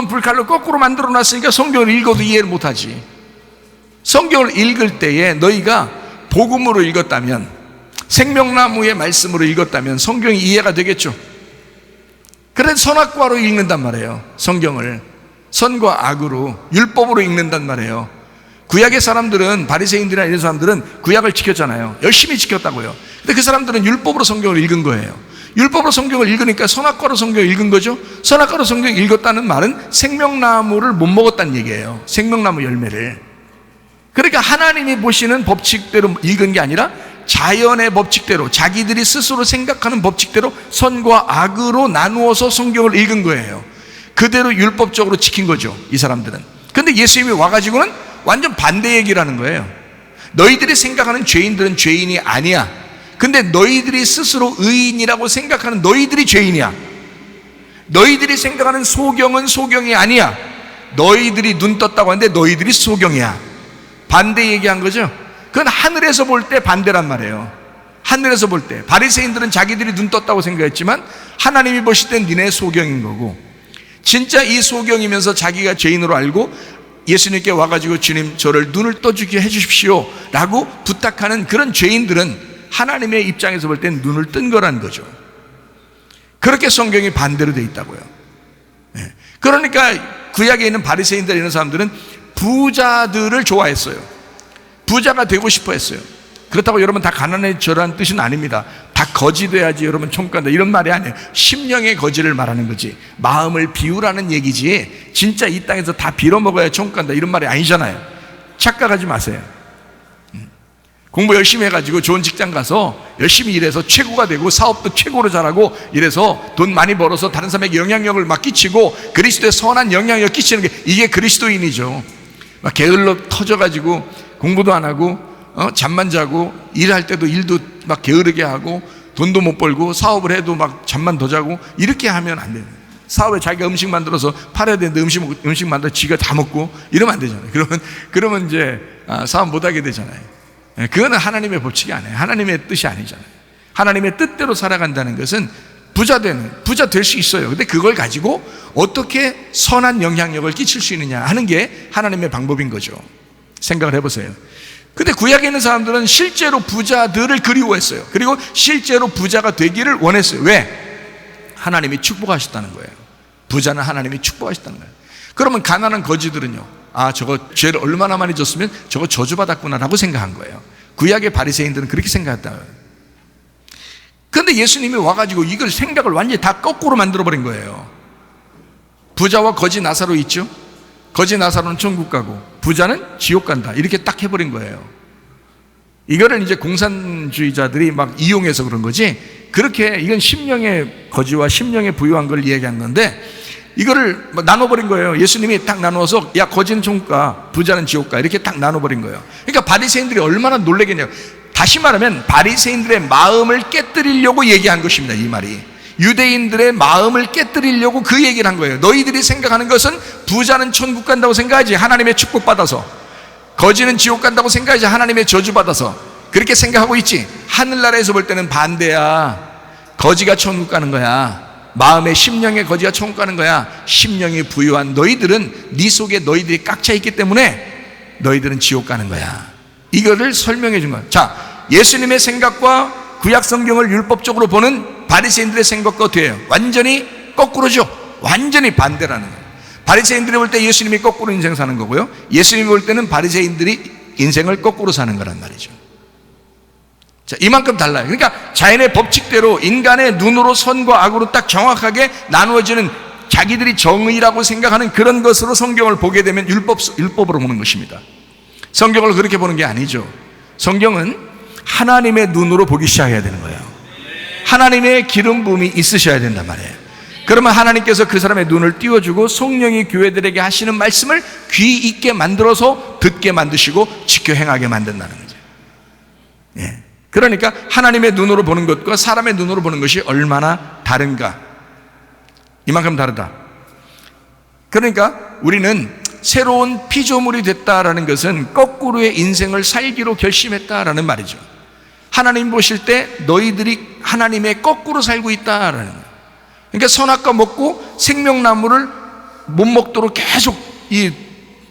불칼로 거꾸로 만들어 놨으니까 성경을 읽어도 이해를 못하지. 성경을 읽을 때에 너희가 복음으로 읽었다면, 생명나무의 말씀으로 읽었다면 성경이 이해가 되겠죠. 그래서 선악과로 읽는단 말이에요. 성경을 선과 악으로, 율법으로 읽는단 말이에요. 구약의 사람들은, 바리새인들이나 이런 사람들은 구약을 지켰잖아요. 열심히 지켰다고요. 근데 그 사람들은 율법으로 성경을 읽은 거예요. 율법으로 성경을 읽으니까 선악과로 성경을 읽은 거죠. 선악과로 성경을 읽었다는 말은 생명나무를 못 먹었다는 얘기예요. 생명나무 열매를. 그러니까 하나님이 보시는 법칙대로 읽은 게 아니라 자연의 법칙대로, 자기들이 스스로 생각하는 법칙대로 선과 악으로 나누어서 성경을 읽은 거예요. 그대로 율법적으로 지킨 거죠, 이 사람들은. 근데 예수님이 와가지고는 완전 반대 얘기를 하는 거예요. 너희들이 생각하는 죄인들은 죄인이 아니야. 근데 너희들이 스스로 의인이라고 생각하는 너희들이 죄인이야. 너희들이 생각하는 소경은 소경이 아니야. 너희들이 눈 떴다고 하는데 너희들이 소경이야. 반대 얘기한 거죠. 그건 하늘에서 볼 때 반대란 말이에요. 하늘에서 볼 때 바리새인들은 자기들이 눈 떴다고 생각했지만 하나님이 보실 땐 니네 소경인 거고, 진짜 이 소경이면서 자기가 죄인으로 알고 예수님께 와가지고 주님 저를 눈을 떠주게 해주십시오 라고 부탁하는 그런 죄인들은 하나님의 입장에서 볼 땐 눈을 뜬 거란 거죠. 그렇게 성경이 반대로 되어 있다고요. 그러니까 구약에 있는 바리새인들 이런 사람들은 부자들을 좋아했어요. 부자가 되고 싶어 했어요. 그렇다고 여러분 다 가난해져라는 뜻은 아닙니다. 다 거지 돼야지 여러분 총간다 이런 말이 아니에요. 심령의 거지를 말하는 거지, 마음을 비우라는 얘기지, 진짜 이 땅에서 다 빌어먹어야 총간다 이런 말이 아니잖아요. 착각하지 마세요. 공부 열심히 해가지고 좋은 직장 가서 열심히 일해서 최고가 되고 사업도 최고로 잘하고 이래서 돈 많이 벌어서 다른 사람에게 영향력을 막 끼치고 그리스도의 선한 영향력 끼치는 게 이게 그리스도인이죠. 막 게을러 터져가지고 공부도 안 하고 잠만 자고 일할 때도 일도 막 게으르게 하고 돈도 못 벌고 사업을 해도 막 잠만 더 자고 이렇게 하면 안 돼요. 사업에 자기가 음식 만들어서 팔아야 되는데 음식 만들어 지가 다 먹고 이러면 안 되잖아요. 그러면 이제 사업 못 하게 되잖아요. 그거는 하나님의 법칙이 아니에요. 하나님의 뜻이 아니잖아요. 하나님의 뜻대로 살아간다는 것은 부자 될 수 있어요. 근데 그걸 가지고 어떻게 선한 영향력을 끼칠 수 있느냐 하는 게 하나님의 방법인 거죠. 생각을 해보세요. 근데 구약에 있는 사람들은 실제로 부자들을 그리워했어요. 그리고 실제로 부자가 되기를 원했어요. 왜? 하나님이 축복하셨다는 거예요. 부자는 하나님이 축복하셨다는 거예요. 그러면 가난한 거지들은요, 저거 죄를 얼마나 많이 졌으면 저거 저주받았구나 라고 생각한 거예요. 구약의 바리새인들은 그렇게 생각했다. 그런데 예수님이 와가지고 이걸 생각을 완전히 다 거꾸로 만들어버린 거예요. 부자와 거지 나사로 있죠? 거지 나사로는 천국 가고 부자는 지옥 간다 이렇게 딱 해버린 거예요. 이거를 이제 공산주의자들이 막 이용해서 그런 거지, 그렇게 이건 심령의 거지와 심령의 부유한 걸 이야기한 건데 이거를 나눠버린 거예요. 예수님이 딱 나누어서 야 거지는 천국 가 부자는 지옥 가 이렇게 딱 나눠버린 거예요. 그러니까 바리새인들이 얼마나 놀라겠냐고. 다시 말하면 바리새인들의 마음을 깨뜨리려고 얘기한 것입니다. 이 말이 유대인들의 마음을 깨뜨리려고 그 얘기를 한 거예요. 너희들이 생각하는 것은 부자는 천국 간다고 생각하지 하나님의 축복받아서, 거지는 지옥 간다고 생각하지 하나님의 저주받아서 그렇게 생각하고 있지. 하늘나라에서 볼 때는 반대야. 거지가 천국 가는 거야. 마음의 심령의 거지가 천국 가는 거야. 심령이 부유한 너희들은 네 속에 너희들이 깍차 있기 때문에 너희들은 지옥 가는 거야. 이거를 설명해 준 거야. 자, 예수님의 생각과 구약 성경을 율법적으로 보는 바리새인들의 생각과 어떻게 해요? 완전히 거꾸로죠. 완전히 반대라는 거예요. 바리새인들이 볼 때 예수님이 거꾸로 인생 사는 거고요, 예수님이 볼 때는 바리새인들이 인생을 거꾸로 사는 거란 말이죠. 자, 이만큼 달라요. 그러니까 자연의 법칙대로 인간의 눈으로 선과 악으로 딱 정확하게 나누어지는, 자기들이 정의라고 생각하는 그런 것으로 성경을 보게 되면 율법으로 보는 것입니다. 성경을 그렇게 보는 게 아니죠. 성경은 하나님의 눈으로 보기 시작해야 되는 거예요. 하나님의 기름 부음이 있으셔야 된단 말이에요. 그러면 하나님께서 그 사람의 눈을 띄워주고 성령이 교회들에게 하시는 말씀을 귀 있게 만들어서 듣게 만드시고 지켜 행하게 만든다는 거죠. 예. 그러니까 하나님의 눈으로 보는 것과 사람의 눈으로 보는 것이 얼마나 다른가. 이만큼 다르다. 그러니까 우리는 새로운 피조물이 됐다라는 것은 거꾸로의 인생을 살기로 결심했다라는 말이죠. 하나님 보실 때 너희들이 하나님의 거꾸로 살고 있다라는 거예요. 그러니까 선악과 먹고 생명나무를 못 먹도록 계속 이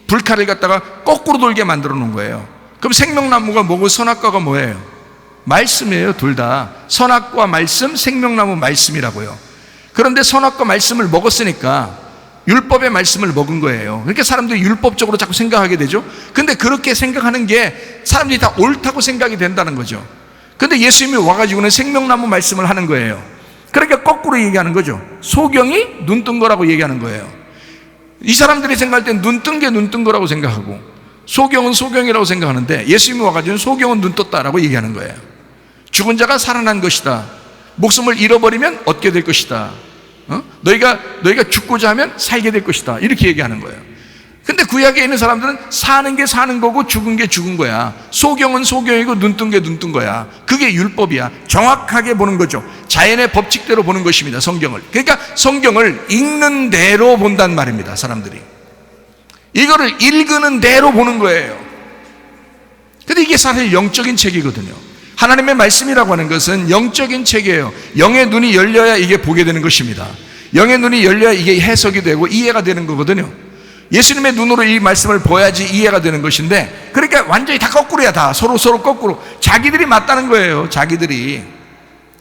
불칼을 갖다가 거꾸로 돌게 만들어 놓은 거예요. 그럼 생명나무가 뭐고 선악과가 뭐예요? 말씀이에요. 둘 다 선악과 말씀, 생명나무 말씀이라고요. 그런데 선악과 말씀을 먹었으니까 율법의 말씀을 먹은 거예요. 그러니까 사람들이 율법적으로 자꾸 생각하게 되죠. 근데 그렇게 생각하는 게 사람들이 다 옳다고 생각이 된다는 거죠. 근데 예수님이 와가지고는 생명나무 말씀을 하는 거예요. 그러니까 거꾸로 얘기하는 거죠. 소경이 눈 뜬 거라고 얘기하는 거예요. 이 사람들이 생각할 땐 눈 뜬 게 눈 뜬 거라고 생각하고 소경은 소경이라고 생각하는데 예수님이 와가지고는 소경은 눈 떴다라고 얘기하는 거예요. 죽은 자가 살아난 것이다. 목숨을 잃어버리면 얻게 될 것이다. 너희가 죽고자 하면 살게 될 것이다. 이렇게 얘기하는 거예요. 근데 구약에 있는 사람들은 사는 게 사는 거고 죽은 게 죽은 거야. 소경은 소경이고 눈 뜬 게 눈 뜬 거야. 그게 율법이야. 정확하게 보는 거죠. 자연의 법칙대로 보는 것입니다. 성경을. 그러니까 성경을 읽는 대로 본단 말입니다. 사람들이 이거를 읽는 대로 보는 거예요. 근데 이게 사실 영적인 책이거든요. 하나님의 말씀이라고 하는 것은 영적인 책이에요. 영의 눈이 열려야 이게 보게 되는 것입니다. 영의 눈이 열려야 이게 해석이 되고 이해가 되는 거거든요. 예수님의 눈으로 이 말씀을 보야지 이해가 되는 것인데, 그러니까 완전히 다 거꾸로야. 다 서로 거꾸로. 자기들이 맞다는 거예요. 자기들이.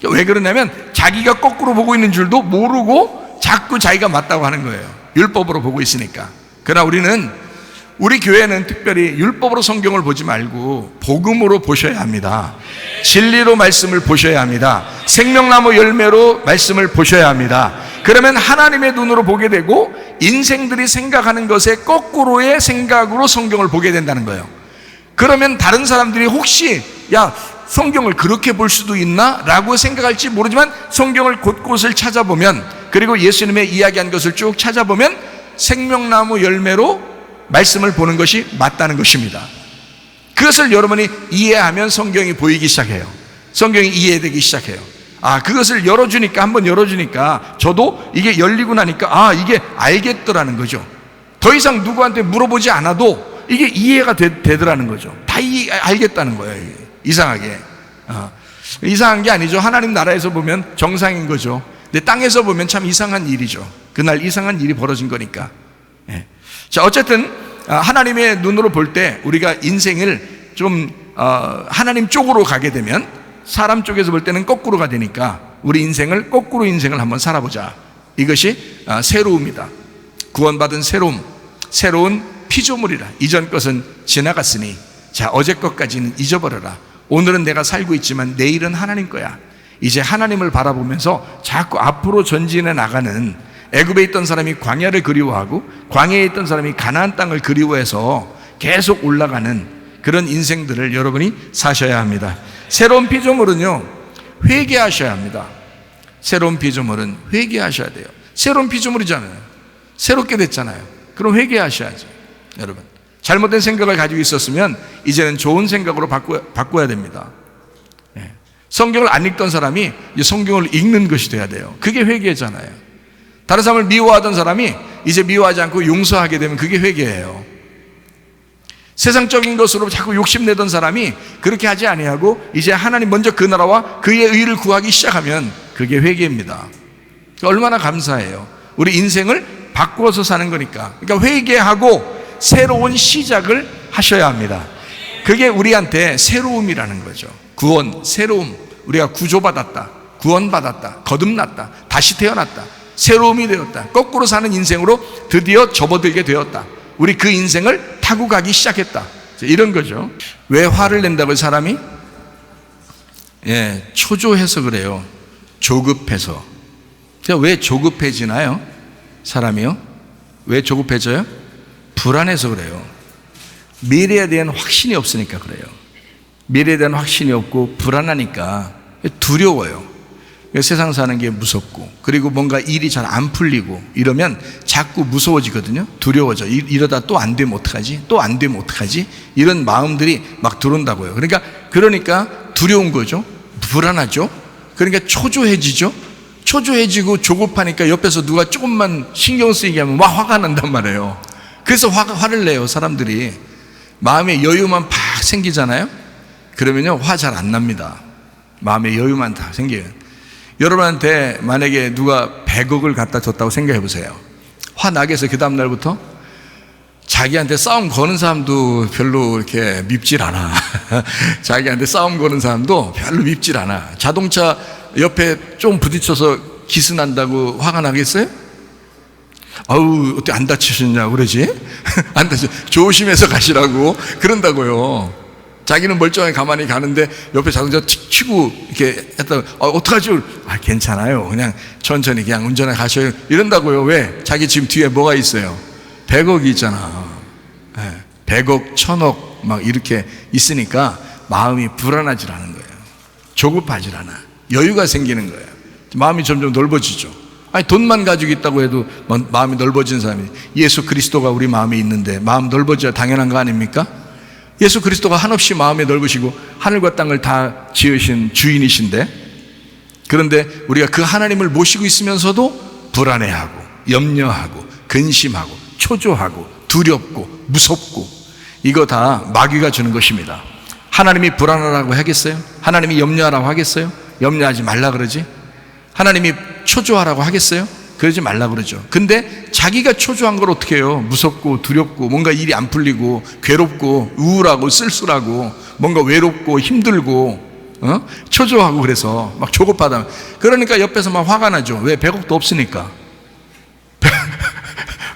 왜 그러냐면 자기가 거꾸로 보고 있는 줄도 모르고 자꾸 자기가 맞다고 하는 거예요. 율법으로 보고 있으니까. 그러나 우리 교회는 특별히 율법으로 성경을 보지 말고 복음으로 보셔야 합니다. 진리로 말씀을 보셔야 합니다. 생명나무 열매로 말씀을 보셔야 합니다. 그러면 하나님의 눈으로 보게 되고 인생들이 생각하는 것에 거꾸로의 생각으로 성경을 보게 된다는 거예요. 그러면 다른 사람들이 혹시 야 성경을 그렇게 볼 수도 있나? 라고 생각할지 모르지만 성경을 곳곳을 찾아보면, 그리고 예수님의 이야기한 것을 쭉 찾아보면 생명나무 열매로 말씀을 보는 것이 맞다는 것입니다. 그것을 여러분이 이해하면 성경이 보이기 시작해요. 성경이 이해되기 시작해요. 그것을 한번 열어주니까 저도 이게 열리고 나니까 이게 알겠더라는 거죠. 더 이상 누구한테 물어보지 않아도 이게 이해가 되더라는 거죠. 다 알겠다는 거예요. 이게. 이상하게. 이상한 게 아니죠. 하나님 나라에서 보면 정상인 거죠. 근데 땅에서 보면 참 이상한 일이죠. 그날 이상한 일이 벌어진 거니까. 예. 자, 어쨌든 하나님의 눈으로 볼 때 우리가 인생을 좀 하나님 쪽으로 가게 되면 사람 쪽에서 볼 때는 거꾸로가 되니까 우리 인생을 거꾸로 인생을 한번 살아보자. 이것이 새로움이다. 구원받은 새로운 피조물이라. 이전 것은 지나갔으니 자 어제 것까지는 잊어버려라. 오늘은 내가 살고 있지만 내일은 하나님 거야. 이제 하나님을 바라보면서 자꾸 앞으로 전진해 나가는, 애굽에 있던 사람이 광야를 그리워하고 광야에 있던 사람이 가나안 땅을 그리워해서 계속 올라가는 그런 인생들을 여러분이 사셔야 합니다. 새로운 피조물은요, 회개하셔야 합니다. 새로운 피조물은 회개하셔야 돼요. 새로운 피조물이잖아요. 새롭게 됐잖아요. 그럼 회개하셔야죠. 여러분, 잘못된 생각을 가지고 있었으면 이제는 좋은 생각으로 바꿔야 됩니다. 성경을 안 읽던 사람이 이제 성경을 읽는 것이 돼야 돼요. 그게 회개잖아요. 다른 사람을 미워하던 사람이 이제 미워하지 않고 용서하게 되면 그게 회개예요. 세상적인 것으로 자꾸 욕심내던 사람이 그렇게 하지 아니하고 이제 하나님 먼저 그 나라와 그의 의를 구하기 시작하면 그게 회개입니다. 얼마나 감사해요. 우리 인생을 바꾸어서 사는 거니까. 그러니까 회개하고 새로운 시작을 하셔야 합니다. 그게 우리한테 새로움이라는 거죠. 구원, 새로움. 우리가 구조받았다, 구원받았다, 거듭났다, 다시 태어났다, 새로움이 되었다, 거꾸로 사는 인생으로 드디어 접어들게 되었다. 우리 그 인생을 타고 가기 시작했다. 이런 거죠. 왜 화를 낸다고요, 사람이? 초조해서 그래요. 조급해서. 왜 조급해지나요? 사람이요? 왜 조급해져요? 불안해서 그래요. 미래에 대한 확신이 없으니까 그래요. 미래에 대한 확신이 없고 불안하니까 두려워요. 세상 사는 게 무섭고, 그리고 뭔가 일이 잘 안 풀리고 이러면 자꾸 무서워지거든요. 두려워져. 이러다 또 안 되면 어떡하지? 또 안 되면 어떡하지? 이런 마음들이 막 들어온다고요. 그러니까 두려운 거죠. 불안하죠. 그러니까 초조해지죠. 초조해지고 조급하니까 옆에서 누가 조금만 신경 쓰이게 하면 막 화가 난단 말이에요. 그래서 화를 내요. 사람들이 마음에 여유만 팍 생기잖아요. 그러면요 화 잘 안 납니다. 마음에 여유만 다 생겨요. 여러분한테 만약에 누가 100억을 갖다 줬다고 생각해 보세요. 화 나겠어요? 그 다음 날부터? 자기한테 싸움 거는 사람도 별로 이렇게 밉질 않아. 자기한테 싸움 거는 사람도 별로 밉질 않아. 자동차 옆에 좀 부딪혀서 기스 난다고 화가 나겠어요? 아우 어떻게 안 다치셨냐고 그러지? 안 다치 조심해서 가시라고 그런다고요. 자기는 멀쩡하게 가만히 가는데 옆에 자동차 치고 이렇게 했다가 어떡하지? 괜찮아요. 그냥 천천히 그냥 운전해 가셔요. 이런다고요. 왜? 자기 지금 뒤에 뭐가 있어요? 100억이 있잖아. 100억, 1000억 막 이렇게 있으니까 마음이 불안하질 않은 거예요. 조급하질 않아. 여유가 생기는 거예요. 마음이 점점 넓어지죠. 돈만 가지고 있다고 해도 마음이 넓어진 사람이 예수 그리스도가 우리 마음에 있는데 마음 넓어져야 당연한 거 아닙니까? 예수 그리스도가 한없이 마음에 넓으시고 하늘과 땅을 다 지으신 주인이신데, 그런데 우리가 그 하나님을 모시고 있으면서도 불안해하고 염려하고 근심하고 초조하고 두렵고 무섭고, 이거 다 마귀가 주는 것입니다. 하나님이 불안하라고 하겠어요? 하나님이 염려하라고 하겠어요? 염려하지 말라 그러지? 하나님이 초조하라고 하겠어요? 그러지 말라 그러죠. 근데 자기가 초조한 걸 어떻게 해요? 무섭고 두렵고 뭔가 일이 안 풀리고 괴롭고 우울하고 쓸쓸하고 뭔가 외롭고 힘들고 초조하고 그래서 막 조급하다. 그러니까 옆에서 막 화가 나죠. 왜? 100억도 없으니까.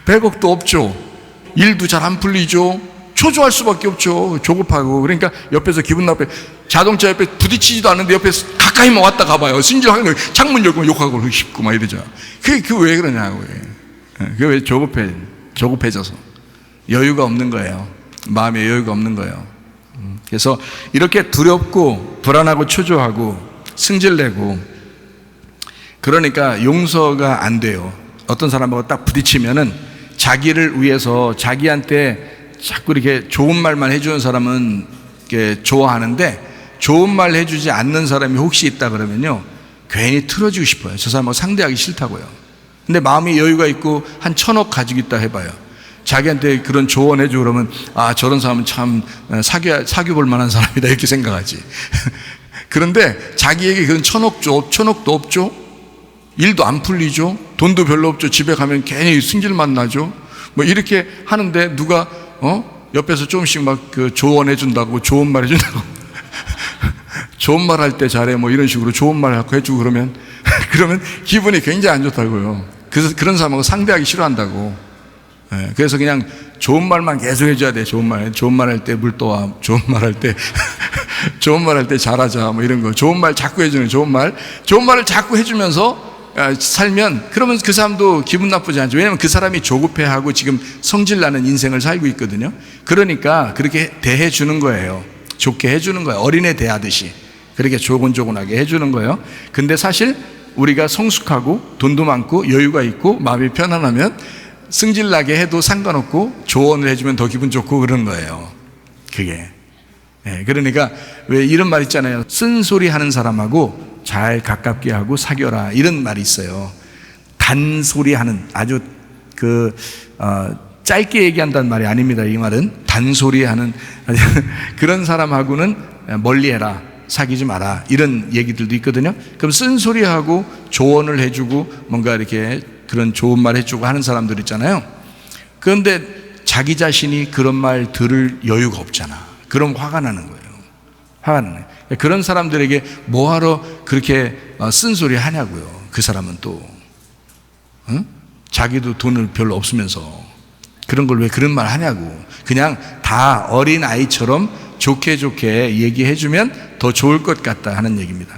100억도 없죠. 일도 잘 안 풀리죠. 초조할 수밖에 없죠. 조급하고. 그러니까 옆에서 기분 나쁘게, 자동차 옆에 부딪히지도 않는데 옆에서 가까이만 왔다 가봐요. 심지어 창문 열고 욕하고 싶고 막 이러죠. 그게 왜 그러냐고. 그게 왜 조급해져서 여유가 없는 거예요. 마음에 여유가 없는 거예요. 그래서 이렇게 두렵고 불안하고 초조하고 승질내고 그러니까 용서가 안 돼요. 어떤 사람하고 딱 부딪히면은 자기를 위해서 자기한테 자꾸 이렇게 좋은 말만 해주는 사람은 이렇게 좋아하는데, 좋은 말 해주지 않는 사람이 혹시 있다 그러면요 괜히 틀어지고 싶어요. 저 사람하고 상대하기 싫다고요. 근데 마음에 여유가 있고 한 1000억 가지고 있다 해봐요. 자기한테 그런 조언해주고 그러면 저런 사람은 참 사귀어볼 만한 사람이다 이렇게 생각하지. 그런데 자기에게 그런 1000억도 없죠. 일도 안 풀리죠. 돈도 별로 없죠. 집에 가면 괜히 승질만 나죠. 뭐 이렇게 하는데 누가 옆에서 조금씩 막 그 조언해 준다고, 좋은 말 해준다고 좋은 말 할 때 잘해 뭐 이런 식으로 좋은 말 해주고 그러면 기분이 굉장히 안 좋다고요. 그래서 그런 사람하고 상대하기 싫어한다고. 그래서 그냥 좋은 말만 계속 해줘야 돼. 좋은 말 할 때 물 떠와. 좋은 말 할 때 좋은 말 할 때 잘하자 뭐 이런 거. 좋은 말 자꾸 해주는 좋은 말을 자꾸 해주면서 살면, 그러면 그 사람도 기분 나쁘지 않죠. 왜냐하면 그 사람이 조급해하고 지금 성질나는 인생을 살고 있거든요. 그러니까 그렇게 대해주는 거예요. 좋게 해주는 거예요. 어린애 대하듯이 그렇게 조곤조곤하게 해주는 거예요. 근데 사실 우리가 성숙하고 돈도 많고 여유가 있고 마음이 편안하면 승질나게 해도 상관없고 조언을 해주면 더 기분 좋고 그런 거예요. 그게. 그러니까 왜 이런 말 있잖아요. 쓴소리 하는 사람하고 잘 가깝게 하고 사귀어라, 이런 말이 있어요. 단소리 하는, 아주 짧게 얘기한다는 말이 아닙니다. 이 말은 단소리 하는 그런 사람하고는 멀리해라, 사귀지 마라, 이런 얘기들도 있거든요. 그럼 쓴소리하고 조언을 해주고 뭔가 이렇게 그런 좋은 말 해주고 하는 사람들 있잖아요. 그런데 자기 자신이 그런 말 들을 여유가 없잖아. 그럼 화가 나는 거예요. 화가 나는 거예요. 그런 사람들에게 뭐하러 그렇게 쓴소리 하냐고요. 그 사람은 또 자기도 돈을 별로 없으면서 그런 걸 왜 그런 말 하냐고. 그냥 다 어린 아이처럼 좋게 얘기해주면 더 좋을 것 같다 하는 얘기입니다.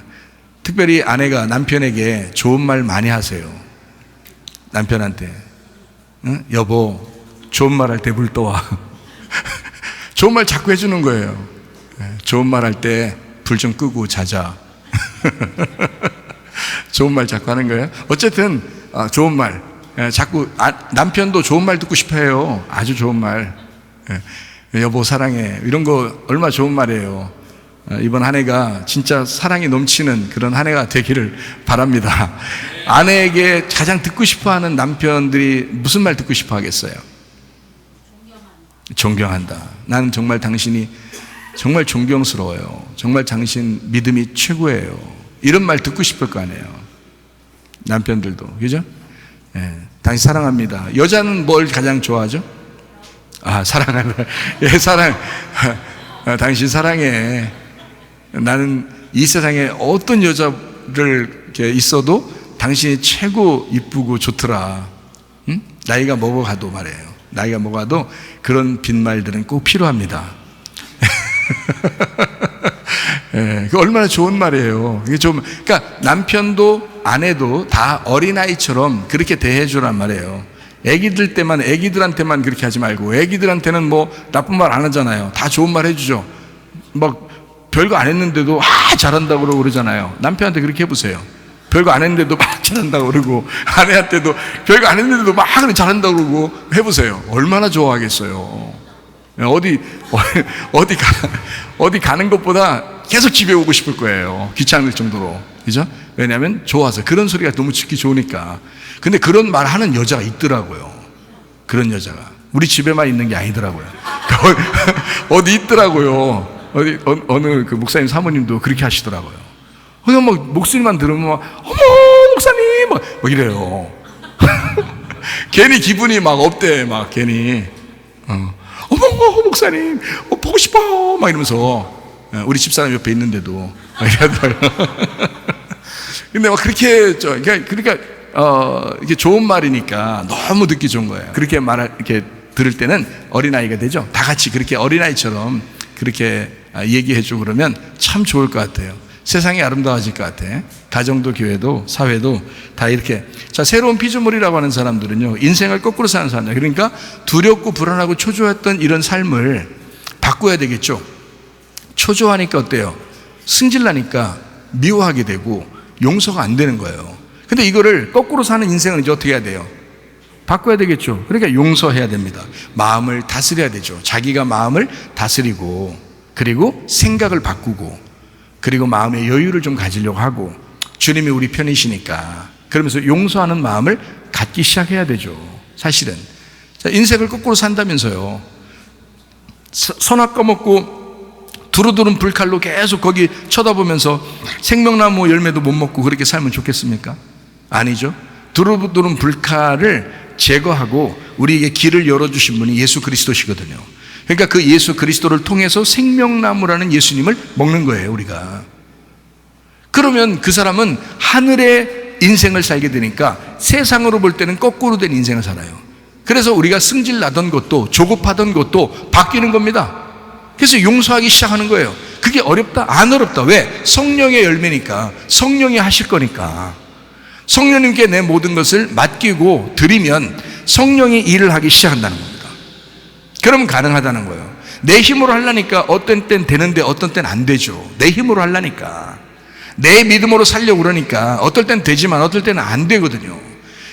특별히 아내가 남편에게 좋은 말 많이 하세요. 남편한테 여보 좋은 말 할 때 물 떠와. 좋은 말 자꾸 해주는 거예요. 좋은 말 할 때 불 좀 끄고 자자. 좋은 말 자꾸 하는 거예요. 어쨌든 좋은 말 자꾸, 남편도 좋은 말 듣고 싶어 해요. 아주 좋은 말. 여보 사랑해, 이런 거 얼마나 좋은 말이에요. 이번 한 해가 진짜 사랑이 넘치는 그런 한 해가 되기를 바랍니다. 아내에게 가장 듣고 싶어하는 남편들이 무슨 말 듣고 싶어 하겠어요? 존경한다. 나는 정말 당신이 정말 존경스러워요. 정말 당신 믿음이 최고예요. 이런 말 듣고 싶을 거 아니에요. 남편들도, 그죠? 예, 당신 사랑합니다. 여자는 뭘 가장 좋아하죠? 사랑하는, 예, 사랑. 당신 사랑해. 나는 이 세상에 어떤 여자를 이렇게 있어도 당신이 최고 이쁘고 좋더라. 응? 나이가 먹어가도 말이에요. 나이가 먹어가도 그런 빈말들은 꼭 필요합니다. 예, 그 얼마나 좋은 말이에요. 이게 좀, 그러니까 남편도 아내도 다 어린아이처럼 그렇게 대해주란 말이에요. 애기들 때만, 애기들한테만 그렇게 하지 말고, 애기들한테는 뭐 나쁜 말 안 하잖아요. 다 좋은 말 해주죠. 막 별거 안 했는데도 잘한다고 그러고 그러잖아요. 남편한테 그렇게 해보세요. 별거 안 했는데도 막 잘한다고 그러고, 아내한테도 별거 안 했는데도 막 잘한다고 그러고 해보세요. 얼마나 좋아하겠어요. 어디 가는 것보다 계속 집에 오고 싶을 거예요. 귀찮을 정도로. 그죠? 왜냐하면 좋아서. 그런 소리가 너무 듣기 좋으니까. 근데 그런 말 하는 여자가 있더라고요. 그런 여자가. 우리 집에만 있는 게 아니더라고요. 어디 있더라고요. 어느 그 목사님 사모님도 그렇게 하시더라고요. 그냥 막 목소리만 들으면 막, 어머, 목사님! 막 이래요. 괜히 기분이 막 업돼, 막 괜히. 어머, 목사님! 보고 싶어요! 막 이러면서. 우리 집사람 옆에 있는데도. 막 이러더라고요. 근데 막 그렇게, 그러니까, 이게 좋은 말이니까 너무 듣기 좋은 거예요. 그렇게 이렇게 들을 때는 어린아이가 되죠. 다 같이 그렇게 어린아이처럼 그렇게 얘기해주고 그러면 참 좋을 것 같아요. 세상이 아름다워질 것 같아. 가정도 교회도 사회도 다 이렇게. 자, 새로운 피조물이라고 하는 사람들은요, 인생을 거꾸로 사는 사람들. 그러니까 두렵고 불안하고 초조했던 이런 삶을 바꿔야 되겠죠. 초조하니까 어때요? 승질나니까 미워하게 되고 용서가 안 되는 거예요. 근데 이거를 거꾸로 사는 인생은 이제 어떻게 해야 돼요? 바꿔야 되겠죠. 그러니까 용서해야 됩니다. 마음을 다스려야 되죠. 자기가 마음을 다스리고, 그리고 생각을 바꾸고, 그리고 마음의 여유를 좀 가지려고 하고, 주님이 우리 편이시니까 그러면서 용서하는 마음을 갖기 시작해야 되죠. 사실은. 자, 인생을 거꾸로 산다면서요. 선악 꺼먹고 두루두른 불칼로 계속 거기 쳐다보면서 생명나무 열매도 못 먹고 그렇게 살면 좋겠습니까? 아니죠. 두루두른 불칼을 제거하고 우리에게 길을 열어주신 분이 예수 그리스도시거든요. 그러니까 그 예수 그리스도를 통해서 생명나무라는 예수님을 먹는 거예요, 우리가. 그러면 그 사람은 하늘의 인생을 살게 되니까 세상으로 볼 때는 거꾸로 된 인생을 살아요. 그래서 우리가 승질 나던 것도 조급하던 것도 바뀌는 겁니다. 그래서 용서하기 시작하는 거예요. 그게 어렵다? 안 어렵다. 왜? 성령의 열매니까. 성령이 하실 거니까. 성령님께 내 모든 것을 맡기고 드리면 성령이 일을 하기 시작한다는 겁니다. 그러면 가능하다는 거예요. 내 힘으로 하려니까 어떤 땐 되는데 어떤 땐 안 되죠. 내 힘으로 하려니까. 내 믿음으로 살려고 그러니까 어떨 땐 되지만 어떨 때는 안 되거든요.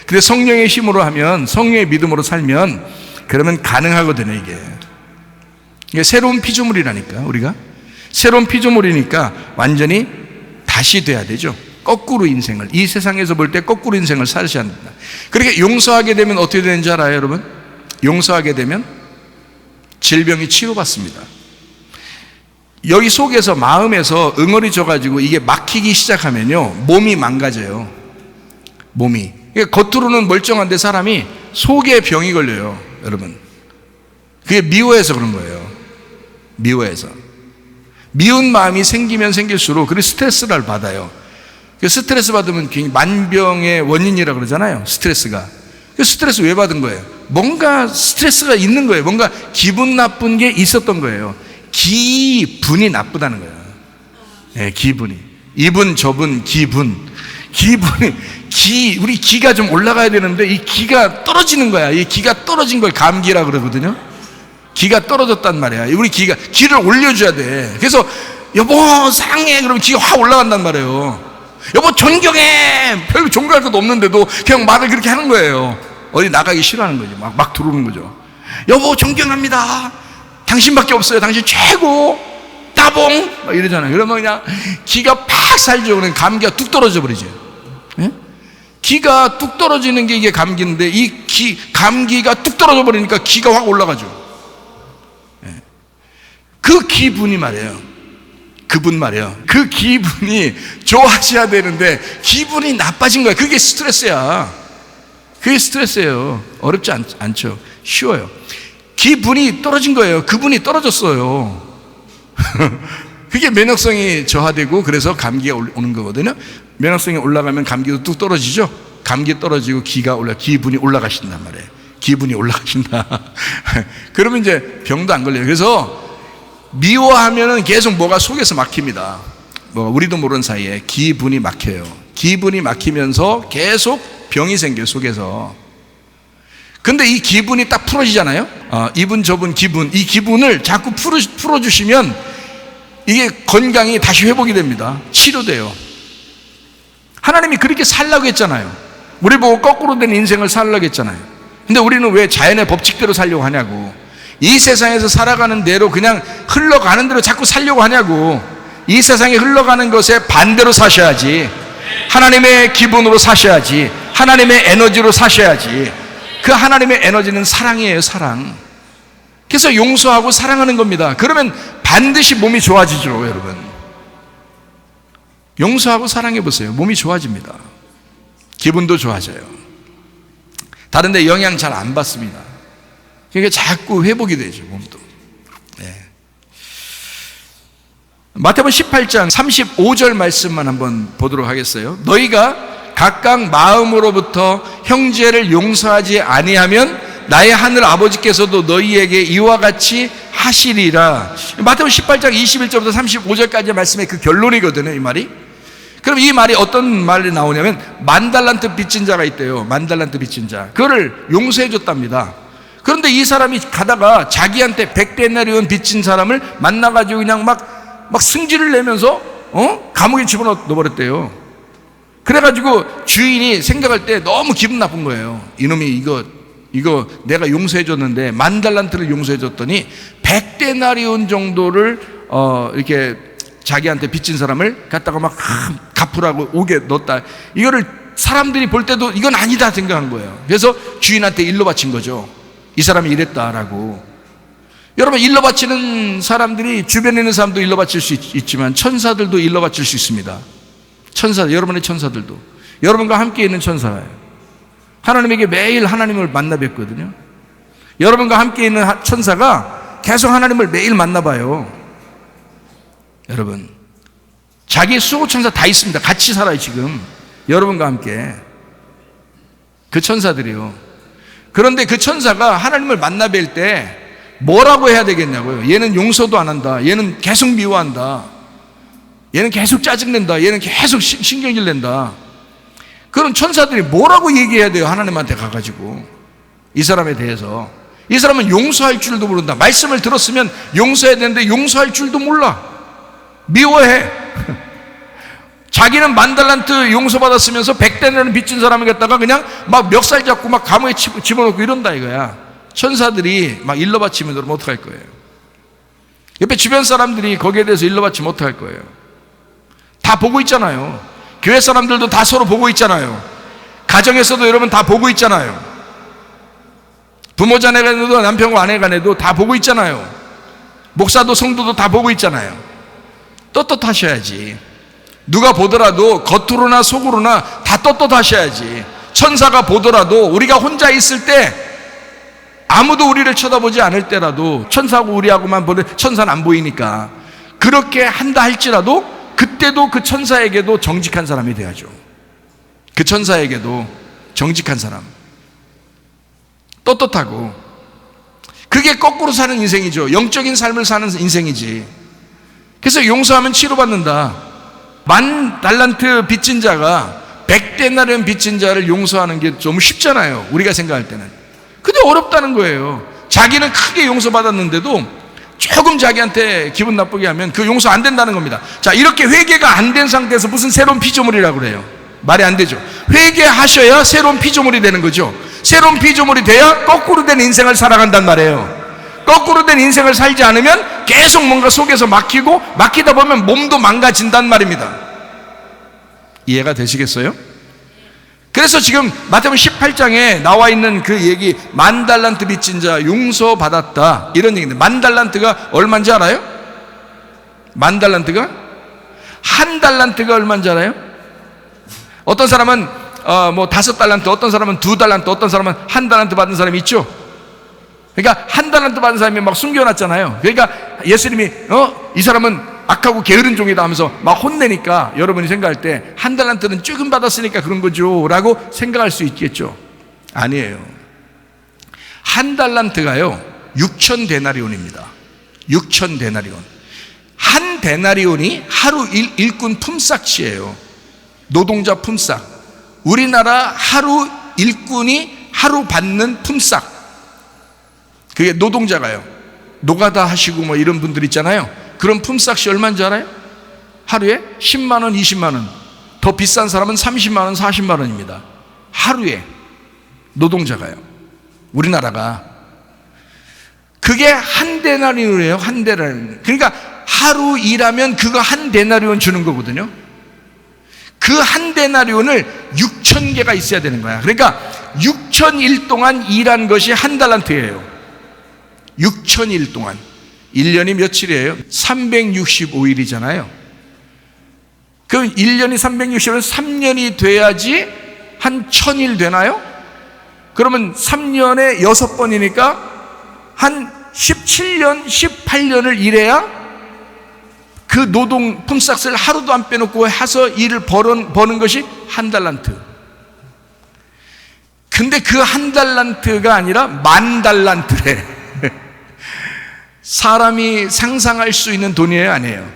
근데 성령의 힘으로 하면, 성령의 믿음으로 살면 그러면 가능하거든요, 이게 새로운 피조물이라니까. 우리가 새로운 피조물이니까 완전히 다시 돼야 되죠. 거꾸로 인생을, 이 세상에서 볼 때 거꾸로 인생을 살으셔야 합니다. 그렇게 용서하게 되면 어떻게 되는지 알아요, 여러분? 용서하게 되면 질병이 치료받습니다. 여기 속에서, 마음에서 응어리 져가지고 이게 막히기 시작하면요, 몸이 망가져요. 몸이. 그러니까 겉으로는 멀쩡한데 사람이 속에 병이 걸려요, 여러분. 그게 미워해서 그런 거예요. 미워해서. 미운 마음이 생기면 생길수록 그리고 스트레스를 받아요. 스트레스 받으면 굉장히 만병의 원인이라고 그러잖아요. 스트레스가. 스트레스 왜 받은 거예요? 뭔가 스트레스가 있는 거예요. 뭔가 기분 나쁜 게 있었던 거예요. 기분이 나쁘다는 거예요. 네, 기분이. 이분, 저분, 기분이, 우리 기가 좀 올라가야 되는데 이 기가 떨어지는 거야. 이 기가 떨어진 걸 감기라 그러거든요. 기가 떨어졌단 말이야. 우리 기를 올려줘야 돼. 그래서 여보 사랑해 그러면 기가 확 올라간단 말이에요. 여보 존경해, 별로 존경할 것도 없는데도 그냥 말을 그렇게 하는 거예요. 어디 나가기 싫어하는 거죠. 막 들어오는 거죠. 여보 존경합니다, 당신밖에 없어요, 당신 최고, 딱 기가봉 막 이러잖아요. 그러면 그냥 기가 팍 살죠. 그냥 감기가 뚝 떨어져 버리죠. 예? 기가 뚝 떨어지는 게 이게 감기인데 이 감기가 뚝 떨어져 버리니까 기가 확 올라가죠. 예. 그 기분이 말이에요. 그분 말이에요. 그 기분이 좋아하셔야 되는데 기분이 나빠진 거야. 그게 스트레스야. 그게 스트레스예요. 어렵지 않죠. 쉬워요. 기분이 떨어진 거예요. 그분이 떨어졌어요. 그게 면역성이 저하되고 그래서 감기가 오는 거거든요. 면역성이 올라가면 감기도 뚝 떨어지죠. 감기 떨어지고 기분이 올라가신단 말이에요. 기분이 올라가신다. 그러면 이제 병도 안 걸려요. 그래서 미워하면은 계속 뭐가 속에서 막힙니다. 우리도 모르는 사이에 기분이 막혀요. 기분이 막히면서 계속 병이 생겨요, 속에서. 근데 이 기분이 딱 풀어지잖아요. 이분 저분 기분, 이 기분을 자꾸 풀어주시면 이게 건강이 다시 회복이 됩니다. 치료돼요. 하나님이 그렇게 살라고 했잖아요. 우리 보고 거꾸로 된 인생을 살라고 했잖아요. 근데 우리는 왜 자연의 법칙대로 살려고 하냐고. 이 세상에서 살아가는 대로 그냥 흘러가는 대로 자꾸 살려고 하냐고. 이 세상에 흘러가는 것에 반대로 사셔야지. 하나님의 기분으로 사셔야지. 하나님의 에너지로 사셔야지. 그 하나님의 에너지는 사랑이에요, 사랑. 그래서 용서하고 사랑하는 겁니다. 그러면 반드시 몸이 좋아지죠, 여러분. 용서하고 사랑해 보세요. 몸이 좋아집니다. 기분도 좋아져요. 다른 데 영향 잘 안 받습니다. 그러니까 자꾸 회복이 되죠, 몸도. 네. 마태복음 18장 35절 말씀만 한번 보도록 하겠어요. 너희가 각각 마음으로부터 형제를 용서하지 아니하면 나의 하늘 아버지께서도 너희에게 이와 같이 하시리라. 마태복음 18장 21절부터 35절까지의 말씀의 그 결론이거든요, 이 말이. 그럼 이 말이 어떤 말이 나오냐면, 만달란트 빚진 자가 있대요. 만달란트 빚진 자. 그거를 용서해 줬답니다. 그런데 이 사람이 가다가 자기한테 100데나리온 빚진 사람을 만나가지고 그냥 막 승질을 내면서 감옥에 집어넣어버렸대요. 그래가지고 주인이 생각할 때 너무 기분 나쁜 거예요. 이놈이 이거 내가 용서해 줬는데, 만달란트를 용서해 줬더니 100데나리온 정도를 이렇게 자기한테 빚진 사람을 갖다가 막 갚으라고 옥에 넣었다. 이거를 사람들이 볼 때도 이건 아니다 생각한 거예요. 그래서 주인한테 일러 바친 거죠. 이 사람이 이랬다라고. 여러분, 일러 바치는 사람들이 주변에 있는 사람도 일러 바칠 수 있지만 천사들도 일러 바칠 수 있습니다. 천사들, 여러분의 천사들도 여러분과 함께 있는 천사예요. 하나님에게 매일 하나님을 만나 뵙거든요. 여러분과 함께 있는 천사가 계속 하나님을 매일 만나봐요. 여러분, 자기 수호천사 다 있습니다. 같이 살아요, 지금. 여러분과 함께. 그 천사들이요. 그런데 그 천사가 하나님을 만나 뵐 때 뭐라고 해야 되겠냐고요. 얘는 용서도 안 한다. 얘는 계속 미워한다. 얘는 계속 짜증낸다. 얘는 계속 신경질 낸다. 그런 천사들이 뭐라고 얘기해야 돼요, 하나님한테 가가지고. 이 사람에 대해서. 이 사람은 용서할 줄도 모른다. 말씀을 들었으면 용서해야 되는데 용서할 줄도 몰라. 미워해. 자기는 만달란트 용서받았으면서 100데나리온 빚진 사람을 갖다가 그냥 막 멱살 잡고 막 감옥에 집어넣고 이런다 이거야. 천사들이 막 일러 바치면 그러면 어떡할 거예요? 옆에 주변 사람들이 거기에 대해서 일러 바치면 어떡할 거예요? 다 보고 있잖아요. 교회 사람들도 다 서로 보고 있잖아요. 가정에서도 여러분 다 보고 있잖아요. 부모 자녀 간에도 남편과 아내 간에도 다 보고 있잖아요. 목사도 성도도 다 보고 있잖아요. 떳떳하셔야지. 누가 보더라도 겉으로나 속으로나 다 떳떳하셔야지. 천사가 보더라도, 우리가 혼자 있을 때 아무도 우리를 쳐다보지 않을 때라도, 천사하고 우리하고만 보는, 천사는 안 보이니까 그렇게 한다 할지라도 그때도 그 천사에게도 정직한 사람이 돼야죠. 그 천사에게도 정직한 사람, 떳떳하고. 그게 거꾸로 사는 인생이죠. 영적인 삶을 사는 인생이지. 그래서 용서하면 치료받는다. 만달란트 빚진 자가 100데나리온 빚진 자를 용서하는 게 너무 쉽잖아요, 우리가 생각할 때는. 근데 어렵다는 거예요. 자기는 크게 용서받았는데도 조금 자기한테 기분 나쁘게 하면 그 용서 안 된다는 겁니다. 자, 이렇게 회개가 안 된 상태에서 무슨 새로운 피조물이라고 그래요? 말이 안 되죠. 회개하셔야 새로운 피조물이 되는 거죠. 새로운 피조물이 돼야 거꾸로 된 인생을 살아간단 말이에요. 거꾸로 된 인생을 살지 않으면 계속 뭔가 속에서 막히다 보면 몸도 망가진단 말입니다. 이해가 되시겠어요? 그래서 지금 마태복음 18장에 나와 있는 그 얘기, 10,000달란트 빚진 자 용서받았다, 이런 얘기인데, 10,000달란트가 얼마인지 알아요? 10,000달란트가? 1달란트가 얼마인지 알아요? 어떤 사람은 5달란트, 어떤 사람은 2달란트, 어떤 사람은 1달란트 받은 사람이 있죠. 그러니까 1달란트 받은 사람이 막 숨겨놨잖아요. 그러니까 예수님이 이 사람은 악하고 게으른 종이다 하면서 막 혼내니까 여러분이 생각할 때 1달란트는 조금 받았으니까 그런 거죠 라고 생각할 수 있겠죠. 아니에요. 1달란트가요 6,000데나리온입니다. 6,000데나리온. 1데나리온이 하루 일꾼 품삯이에요. 노동자 품삯. 우리나라 하루 일꾼이 하루 받는 품삯. 그게 노동자가요, 노가다 하시고 뭐 이런 분들 있잖아요. 그런 품삯이 얼마인지 알아요? 하루에 10만 원, 20만 원. 더 비싼 사람은 30만 원, 40만 원입니다. 하루에 노동자가요, 우리나라가. 그게 1데나리온이에요. 1데나리온. 그러니까 하루 일하면 그거 1데나리온 주는 거거든요. 그 1데나리온을 6,000개가 있어야 되는 거야. 그러니까 6,000일 동안 일한 것이 1달란트예요. 6,000일 동안. 1년이 며칠이에요? 365일이잖아요. 그럼 1년이 365일, 3년이 돼야지 한 1,000일 되나요? 그러면 3년에 6번이니까 한 17년, 18년을 일해야 그 노동 품삯을 하루도 안 빼놓고 해서 일을 버는 것이 1달란트. 근데 그 1달란트가 아니라 10,000달란트래. 사람이 상상할 수 있는 돈이에요, 아니에요?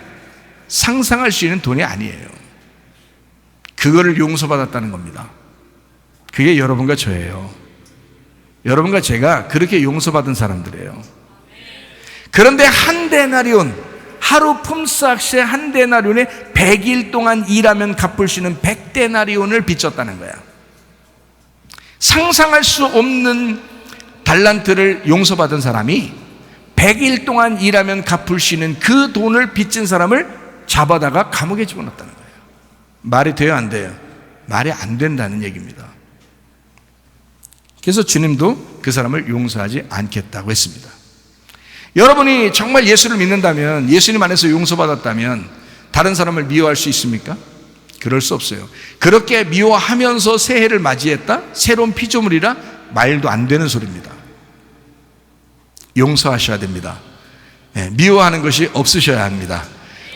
상상할 수 있는 돈이 아니에요. 그거를 용서받았다는 겁니다. 그게 여러분과 저예요. 여러분과 제가 그렇게 용서받은 사람들이에요. 그런데 1데나리온, 하루 품삯의 1데나리온에 100일 동안 일하면 갚을 수 있는 100데나리온을 빚졌다는 거야. 상상할 수 없는 달란트를 용서받은 사람이 100일 동안 일하면 갚을 수 있는 그 돈을 빚진 사람을 잡아다가 감옥에 집어넣었다는 거예요. 말이 돼요, 안 돼요? 말이 안 된다는 얘기입니다. 그래서 주님도 그 사람을 용서하지 않겠다고 했습니다. 여러분이 정말 예수를 믿는다면, 예수님 안에서 용서받았다면 다른 사람을 미워할 수 있습니까? 그럴 수 없어요. 그렇게 미워하면서 새해를 맞이했다? 새로운 피조물이라? 말도 안 되는 소리입니다. 용서하셔야 됩니다. 미워하는 것이 없으셔야 합니다.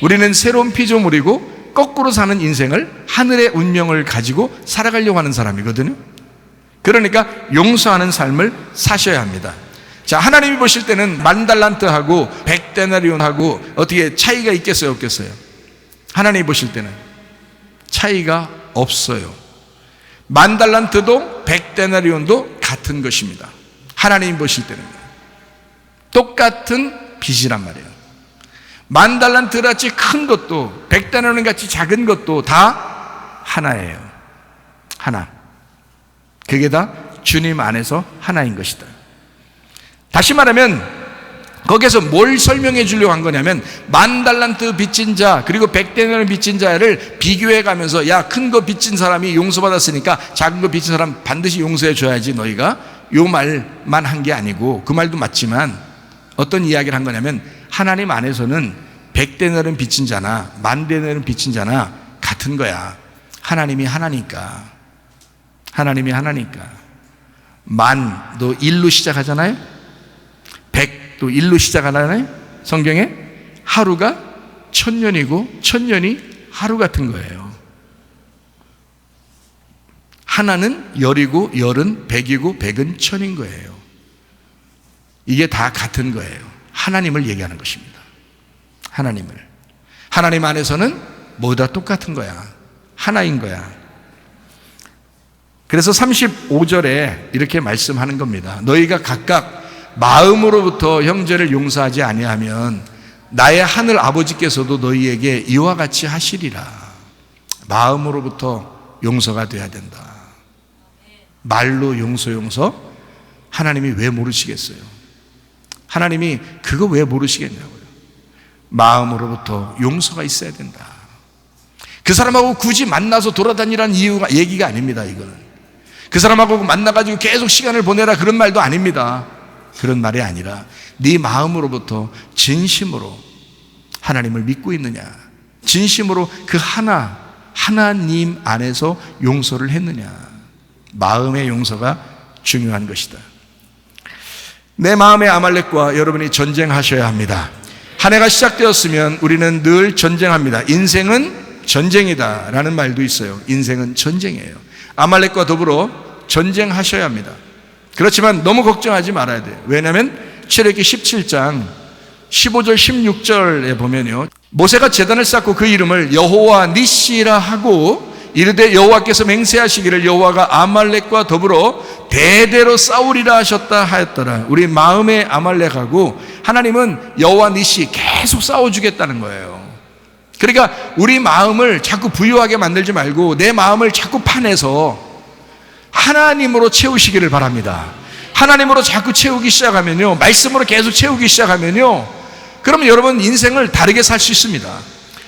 우리는 새로운 피조물이고 거꾸로 사는 인생을, 하늘의 운명을 가지고 살아가려고 하는 사람이거든요. 그러니까 용서하는 삶을 사셔야 합니다. 자, 하나님이 보실 때는 10,000달란트하고 100데나리온하고 어떻게 차이가 있겠어요, 없겠어요? 하나님이 보실 때는 차이가 없어요. 10,000달란트도 100데나리온도 같은 것입니다. 하나님이 보실 때는 똑같은 빚이란 말이에요. 10,000달란트 같이 큰 것도 100데나리온 같이 작은 것도 다 하나예요. 하나. 그게 다 주님 안에서 하나인 것이다. 다시 말하면 거기에서 뭘 설명해 주려고 한 거냐면, 10,000달란트 빚진 자 그리고 100데나리온 빚진 자를 비교해 가면서, 야, 큰 거 빚진 사람이 용서받았으니까 작은 거 빚진 사람 반드시 용서해 줘야지, 너희가. 요 말만 한 게 아니고, 그 말도 맞지만 어떤 이야기를 한 거냐면, 하나님 안에서는 100데나리온 빚진 자나 10,000데나리온 빚진 자나 같은 거야. 하나님이 하나니까. 하나님이 하나니까. 10,000도 1로 시작하잖아요. 100도 1로 시작하잖아요. 성경에 하루가 1,000년이고 1,000년이 하루 같은 거예요. 하나는 열이고 열은 100이고 100은 1,000인 거예요. 이게 다 같은 거예요. 하나님을 얘기하는 것입니다. 하나님을. 하나님 안에서는 모두 다 똑같은 거야. 하나인 거야. 그래서 35절에 이렇게 말씀하는 겁니다. 너희가 각각 마음으로부터 형제를 용서하지 아니하면 나의 하늘 아버지께서도 너희에게 이와 같이 하시리라. 마음으로부터 용서가 돼야 된다. 말로 용서 하나님이 왜 모르시겠어요? 하나님이 그거 왜 모르시겠냐고요. 마음으로부터 용서가 있어야 된다. 그 사람하고 굳이 만나서 돌아다니라는 얘기가 아닙니다. 이거는 그 사람하고 만나가지고 계속 시간을 보내라 그런 말도 아닙니다. 그런 말이 아니라 네 마음으로부터 진심으로 하나님을 믿고 있느냐, 진심으로 그 하나님 안에서 용서를 했느냐. 마음의 용서가 중요한 것이다. 내 마음의 아말렉과 여러분이 전쟁하셔야 합니다. 한 해가 시작되었으면 우리는 늘 전쟁합니다. 인생은 전쟁이다 라는 말도 있어요. 인생은 전쟁이에요. 아말렉과 더불어 전쟁하셔야 합니다. 그렇지만 너무 걱정하지 말아야 돼요. 왜냐하면 출애굽기 17장 15절 16절에 보면요, 모세가 제단을 쌓고 그 이름을 여호와 니시라 하고 이르되 여호와께서 맹세하시기를 여호와가 아말렉과 더불어 대대로 싸우리라 하셨다 하였더라. 우리 마음의 아말렉하고 하나님은 여호와 니시 계속 싸워주겠다는 거예요. 그러니까 우리 마음을 자꾸 부유하게 만들지 말고 내 마음을 자꾸 파내서 하나님으로 채우시기를 바랍니다. 하나님으로 자꾸 채우기 시작하면요, 말씀으로 계속 채우기 시작하면요, 그러면 여러분 인생을 다르게 살 수 있습니다.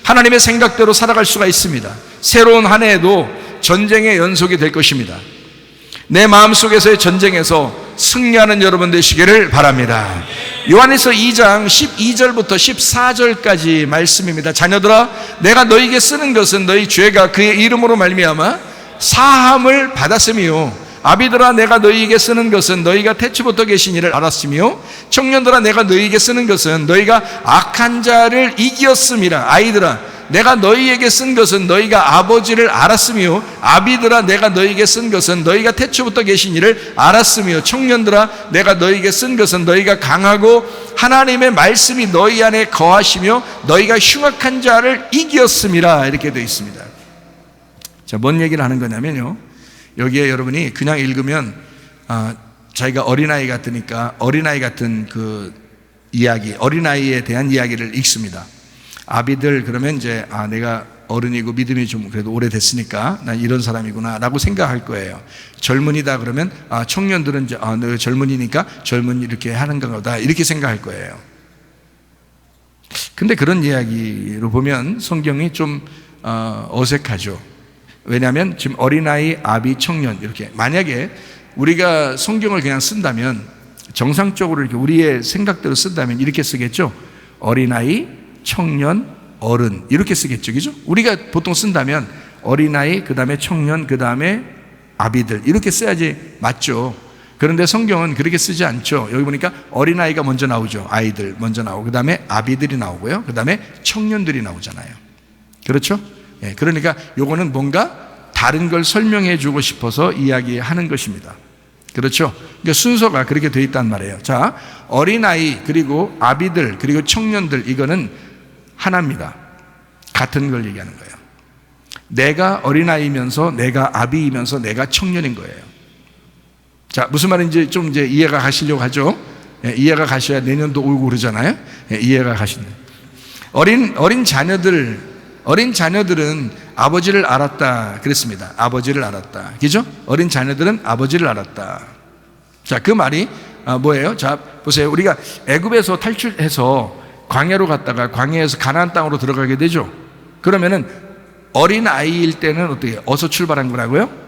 하나님의 생각대로 살아갈 수가 있습니다. 새로운 한 해에도 전쟁의 연속이 될 것입니다. 내 마음속에서의 전쟁에서 승리하는 여러분 되시기를 바랍니다. 요한에서 2장 12절부터 14절까지 말씀입니다. 자녀들아, 내가 너희에게 쓰는 것은 너희 죄가 그의 이름으로 말미암아 사함을 받았으며, 아비들아 내가 너희에게 쓰는 것은 너희가 태초부터 계신 이를 알았으며, 청년들아 내가 너희에게 쓰는 것은 너희가 악한 자를 이기었음이라. 아이들아 내가 너희에게 쓴 것은 너희가 아버지를 알았으며, 아비들아 내가 너희에게 쓴 것은 너희가 태초부터 계신 이를 알았으며, 청년들아 내가 너희에게 쓴 것은 너희가 강하고 하나님의 말씀이 너희 안에 거하시며 너희가 흉악한 자를 이기었음이라. 이렇게 되어 있습니다. 자, 뭔 얘기를 하는 거냐면요, 여기에 여러분이 그냥 읽으면 자기가 어린아이 같으니까 어린아이 같은 그 이야기, 어린아이에 대한 이야기를 읽습니다. 아비들 그러면 이제 내가 어른이고 믿음이 좀 그래도 오래됐으니까 난 이런 사람이구나 라고 생각할 거예요. 젊은이다 그러면 청년들은 이제 너 젊은이니까 젊은이 이렇게 하는 거다 이렇게 생각할 거예요. 근데 그런 이야기로 보면 성경이 좀 어색하죠. 왜냐하면 지금 어린아이, 아비, 청년 이렇게, 만약에 우리가 성경을 그냥 쓴다면 정상적으로 이렇게 우리의 생각대로 쓴다면 이렇게 쓰겠죠. 어린아이, 청년, 어른 이렇게 쓰겠죠. 그죠? 우리가 보통 쓴다면 어린아이, 그 다음에 청년, 그 다음에 아비들 이렇게 써야지 맞죠. 그런데 성경은 그렇게 쓰지 않죠. 여기 보니까 어린아이가 먼저 나오죠. 아이들 먼저 나오고 그 다음에 아비들이 나오고요, 그 다음에 청년들이 나오잖아요. 그렇죠? 예, 그러니까 요거는 뭔가 다른 걸 설명해 주고 싶어서 이야기하는 것입니다. 그렇죠? 그러니까 순서가 그렇게 되어 있단 말이에요. 자, 어린아이 그리고 아비들 그리고 청년들 이거는 하나입니다. 같은 걸 얘기하는 거예요. 내가 어린아이면서 내가 아비이면서 내가 청년인 거예요. 자, 무슨 말인지 좀 이제 이해가 가시려고 하죠? 예, 이해가 가셔야 내년도 오고 그러잖아요. 예, 이해가 가시네. 어린 자녀들은 아버지를 알았다 그랬습니다. 아버지를 알았다. 그죠? 어린 자녀들은 아버지를 알았다. 자, 그 말이 뭐예요? 자, 보세요. 우리가 애굽에서 탈출해서 광야로 갔다가 광야에서 가나안 땅으로 들어가게 되죠. 그러면은 어린 아이일 때는 어떻게 어서 출발한 거라고요?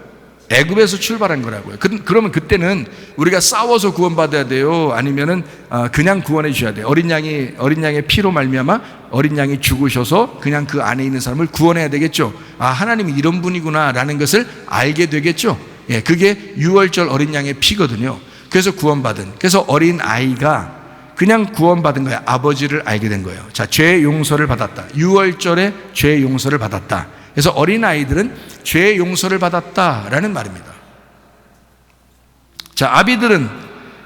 애굽에서 출발한 거라고요. 그러면 그때는 우리가 싸워서 구원받아야 돼요? 아니면은 그냥 구원해 주셔야 돼요? 어린 양의 피로 말미암아 어린 양이 죽으셔서 그냥 그 안에 있는 사람을 구원해야 되겠죠. 하나님이 이런 분이구나라는 것을 알게 되겠죠. 예, 그게 유월절 어린 양의 피거든요. 그래서 구원받은, 그래서 어린 아이가 그냥 구원받은 거야. 아버지를 알게 된 거예요. 자, 죄 용서를 받았다. 유월절에 죄 용서를 받았다. 그래서 어린아이들은 죄 용서를 받았다라는 말입니다. 자, 아비들은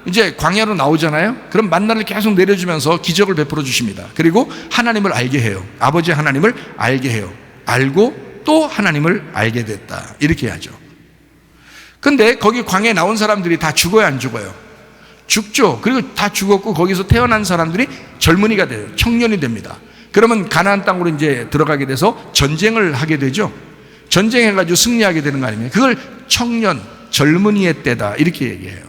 이제 광야로 나오잖아요. 그럼 만나를 계속 내려주면서 기적을 베풀어 주십니다. 그리고 하나님을 알게 해요. 아버지 하나님을 알게 해요. 알고 또 하나님을 알게 됐다. 이렇게 해야죠. 근데 거기 광야에 나온 사람들이 다 죽어요, 안 죽어요? 죽죠. 그리고 다 죽었고 거기서 태어난 사람들이 젊은이가 돼요. 청년이 됩니다. 그러면 가나안 땅으로 이제 들어가게 돼서 전쟁을 하게 되죠. 전쟁해가지고 승리하게 되는 거 아닙니까? 그걸 청년, 젊은이의 때다 이렇게 얘기해요.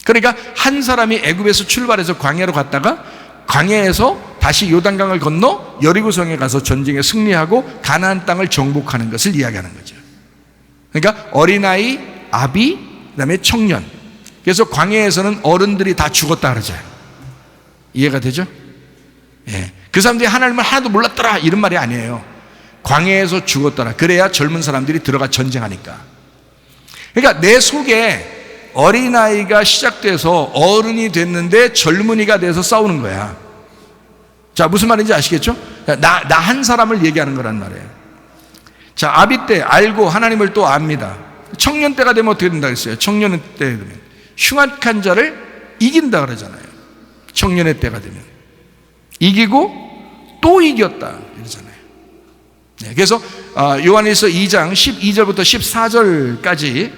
그러니까 한 사람이 애굽에서 출발해서 광야로 갔다가 광야에서 다시 요단강을 건너 여리고성에 가서 전쟁에 승리하고 가나안 땅을 정복하는 것을 이야기하는 거죠. 그러니까 어린아이, 아비, 그다음에 청년. 그래서 광야에서는 어른들이 다 죽었다 그러죠. 이해가 되죠? 예. 그 사람들이 하나님을 하나도 몰랐더라 이런 말이 아니에요. 광야에서 죽었더라. 그래야 젊은 사람들이 들어가 전쟁하니까. 그러니까 내 속에 어린아이가 시작돼서 어른이 됐는데 젊은이가 돼서 싸우는 거야. 자, 무슨 말인지 아시겠죠? 나 한 사람을 얘기하는 거란 말이에요. 자, 아비 때 알고 하나님을 또 압니다. 청년 때가 되면 어떻게 된다 그랬어요? 청년 때 되면 흉악한 자를 이긴다 그러잖아요. 청년의 때가 되면 이기고 또 이겼다 이러잖아요. 네, 그래서 요한일서 2장 12절부터 14절까지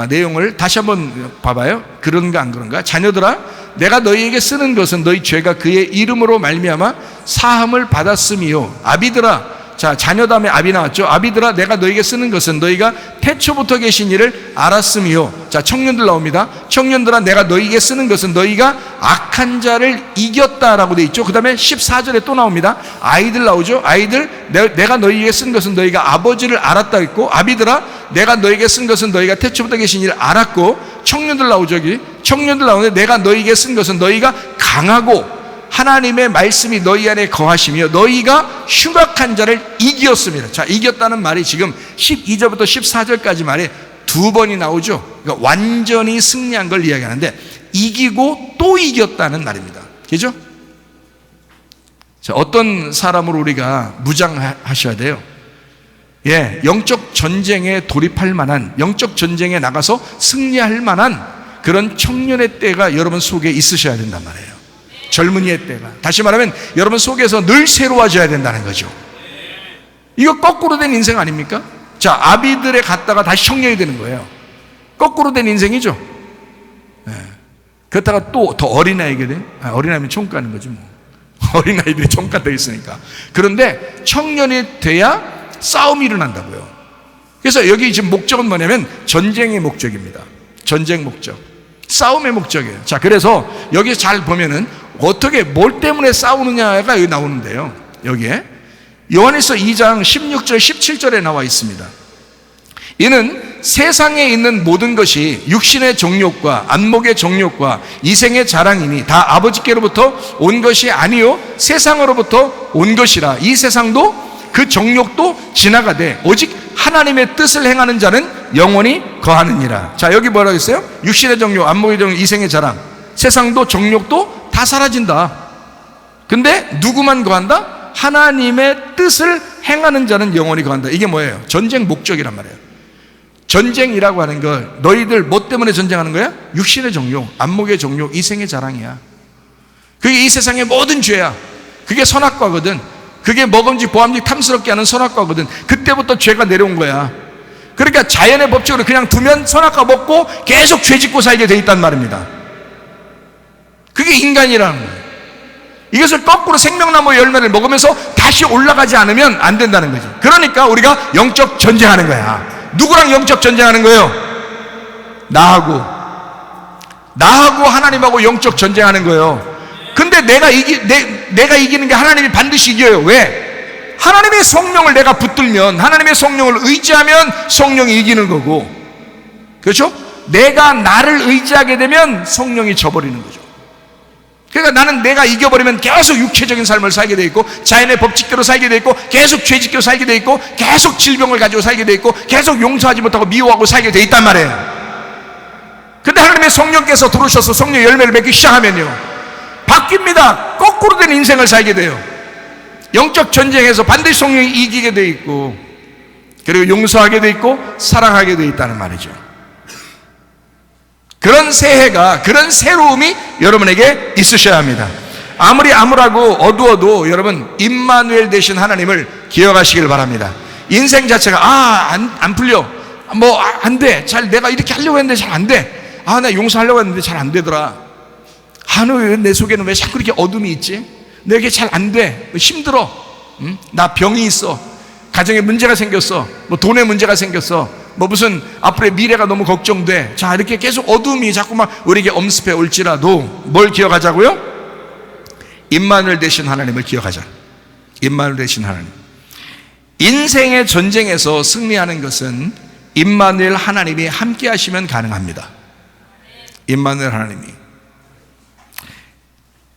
내용을 다시 한번 봐봐요. 그런가 안 그런가? 자녀들아, 내가 너희에게 쓰는 것은 너희 죄가 그의 이름으로 말미암아 사함을 받았음이요. 아비들아, 자, 자녀 다음에 아비 나왔죠. 아비들아, 내가 너희에게 쓰는 것은 너희가 태초부터 계신 이를 알았음이요. 자, 청년들 나옵니다. 청년들아, 내가 너희에게 쓰는 것은 너희가 악한 자를 이겼다라고 돼 있죠. 그 다음에 14절에 또 나옵니다. 아이들 나오죠. 아이들, 내가 너희에게 쓴 것은 너희가 아버지를 알았다 했고, 아비들아, 내가 너희에게 쓴 것은 너희가 태초부터 계신 이를 알았고, 청년들 나오죠. 여기 청년들 나오는데 내가 너희에게 쓴 것은 너희가 강하고 하나님의 말씀이 너희 안에 거하시며 너희가 흉악한 자를 이겼습니다. 자, 이겼다는 말이 지금 12절부터 14절까지 말에 두 번이 나오죠. 그러니까 완전히 승리한 걸 이야기하는데 이기고 또 이겼다는 말입니다. 그죠? 자, 어떤 사람으로 우리가 무장하셔야 돼요? 예, 영적 전쟁에 돌입할 만한, 영적 전쟁에 나가서 승리할 만한 그런 청년의 때가 여러분 속에 있으셔야 된단 말이에요. 젊은이의 때가. 다시 말하면 여러분 속에서 늘 새로워져야 된다는 거죠. 이거 거꾸로 된 인생 아닙니까? 자, 아비들에 갔다가 다시 청년이 되는 거예요. 거꾸로 된 인생이죠. 네. 그렇다가 또 더 어린아이게 돼. 어린아이면 총 까는 거지 뭐. 어린아이들이 총 까져 있으니까. 그런데 청년이 돼야 싸움이 일어난다고요. 그래서 여기 지금 목적은 뭐냐면 전쟁의 목적입니다. 전쟁 목적, 싸움의 목적이에요. 자, 그래서 여기 잘 보면은 어떻게 뭘 때문에 싸우느냐가 여기 나오는데요. 여기에 요한일서 2장 16절 17절에 나와 있습니다. 이는 세상에 있는 모든 것이 육신의 정욕과 안목의 정욕과 이생의 자랑이니 다 아버지께로부터 온 것이 아니요 세상으로부터 온 것이라. 이 세상도 그 정욕도 지나가되 오직 하나님의 뜻을 행하는 자는 영원히 거하느니라. 자, 여기 뭐라고 했어요? 육신의 정욕, 안목의 정욕, 이생의 자랑, 세상도 정욕도 다 사라진다. 근데 누구만 거한다? 하나님의 뜻을 행하는 자는 영원히 거한다. 이게 뭐예요? 전쟁 목적이란 말이에요. 전쟁이라고 하는 걸 너희들 뭐 때문에 전쟁하는 거야? 육신의 정욕, 안목의 정욕, 이생의 자랑이야. 그게 이 세상의 모든 죄야. 그게 선악과거든. 그게 먹음직 보암직 탐스럽게 하는 선악과거든. 그때부터 죄가 내려온 거야. 그러니까 자연의 법칙으로 그냥 두면 선악과 먹고 계속 죄 짓고 살게 돼 있단 말입니다. 그게 인간이라는 거예요. 이것을 거꾸로 생명나무 열매를 먹으면서 다시 올라가지 않으면 안 된다는 거죠. 그러니까 우리가 영적 전쟁하는 거야. 누구랑 영적 전쟁하는 거예요? 나하고 하나님하고 영적 전쟁하는 거예요. 근데 내가 이기는 게 하나님이 반드시 이겨요. 왜? 하나님의 성령을 내가 붙들면, 하나님의 성령을 의지하면 성령이 이기는 거고, 그렇죠? 내가 나를 의지하게 되면 성령이 져버리는 거죠. 그러니까 나는 내가 이겨버리면 계속 육체적인 삶을 살게 돼 있고, 자연의 법칙대로 살게 돼 있고, 계속 죄짓고 살게 돼 있고, 계속 질병을 가지고 살게 돼 있고, 계속 용서하지 못하고 미워하고 살게 돼 있단 말이에요. 근데 하나님의 성령께서 들어오셔서 성령 열매를 맺기 시작하면요, 바뀝니다. 거꾸로 된 인생을 살게 돼요. 영적 전쟁에서 반드시 성령이 이기게 돼 있고, 그리고 용서하게 돼 있고 사랑하게 돼 있다는 말이죠. 그런 새해가, 그런 새로움이 여러분에게 있으셔야 합니다. 아무리 암울하고 어두워도 여러분 임마누엘 되신 하나님을 기억하시길 바랍니다. 인생 자체가 안 풀려, 뭐 안 돼, 잘 내가 이렇게 하려고 했는데 잘 안 돼, 나 용서하려고 했는데 잘 안 되더라, 내 속에는 왜 자꾸 이렇게 어둠이 있지? 내게 잘 안 돼, 힘들어, 나 병이 있어, 가정에 문제가 생겼어, 뭐 돈에 문제가 생겼어, 뭐 무슨 앞으로의 미래가 너무 걱정돼. 자, 이렇게 계속 어둠이 자꾸만 우리에게 엄습해 올지라도 뭘 기억하자고요? 임마누엘 되신 하나님을 기억하자. 임마누엘 되신 하나님. 인생의 전쟁에서 승리하는 것은 임마누엘 하나님이 함께 하시면 가능합니다. 임마누엘 하나님이.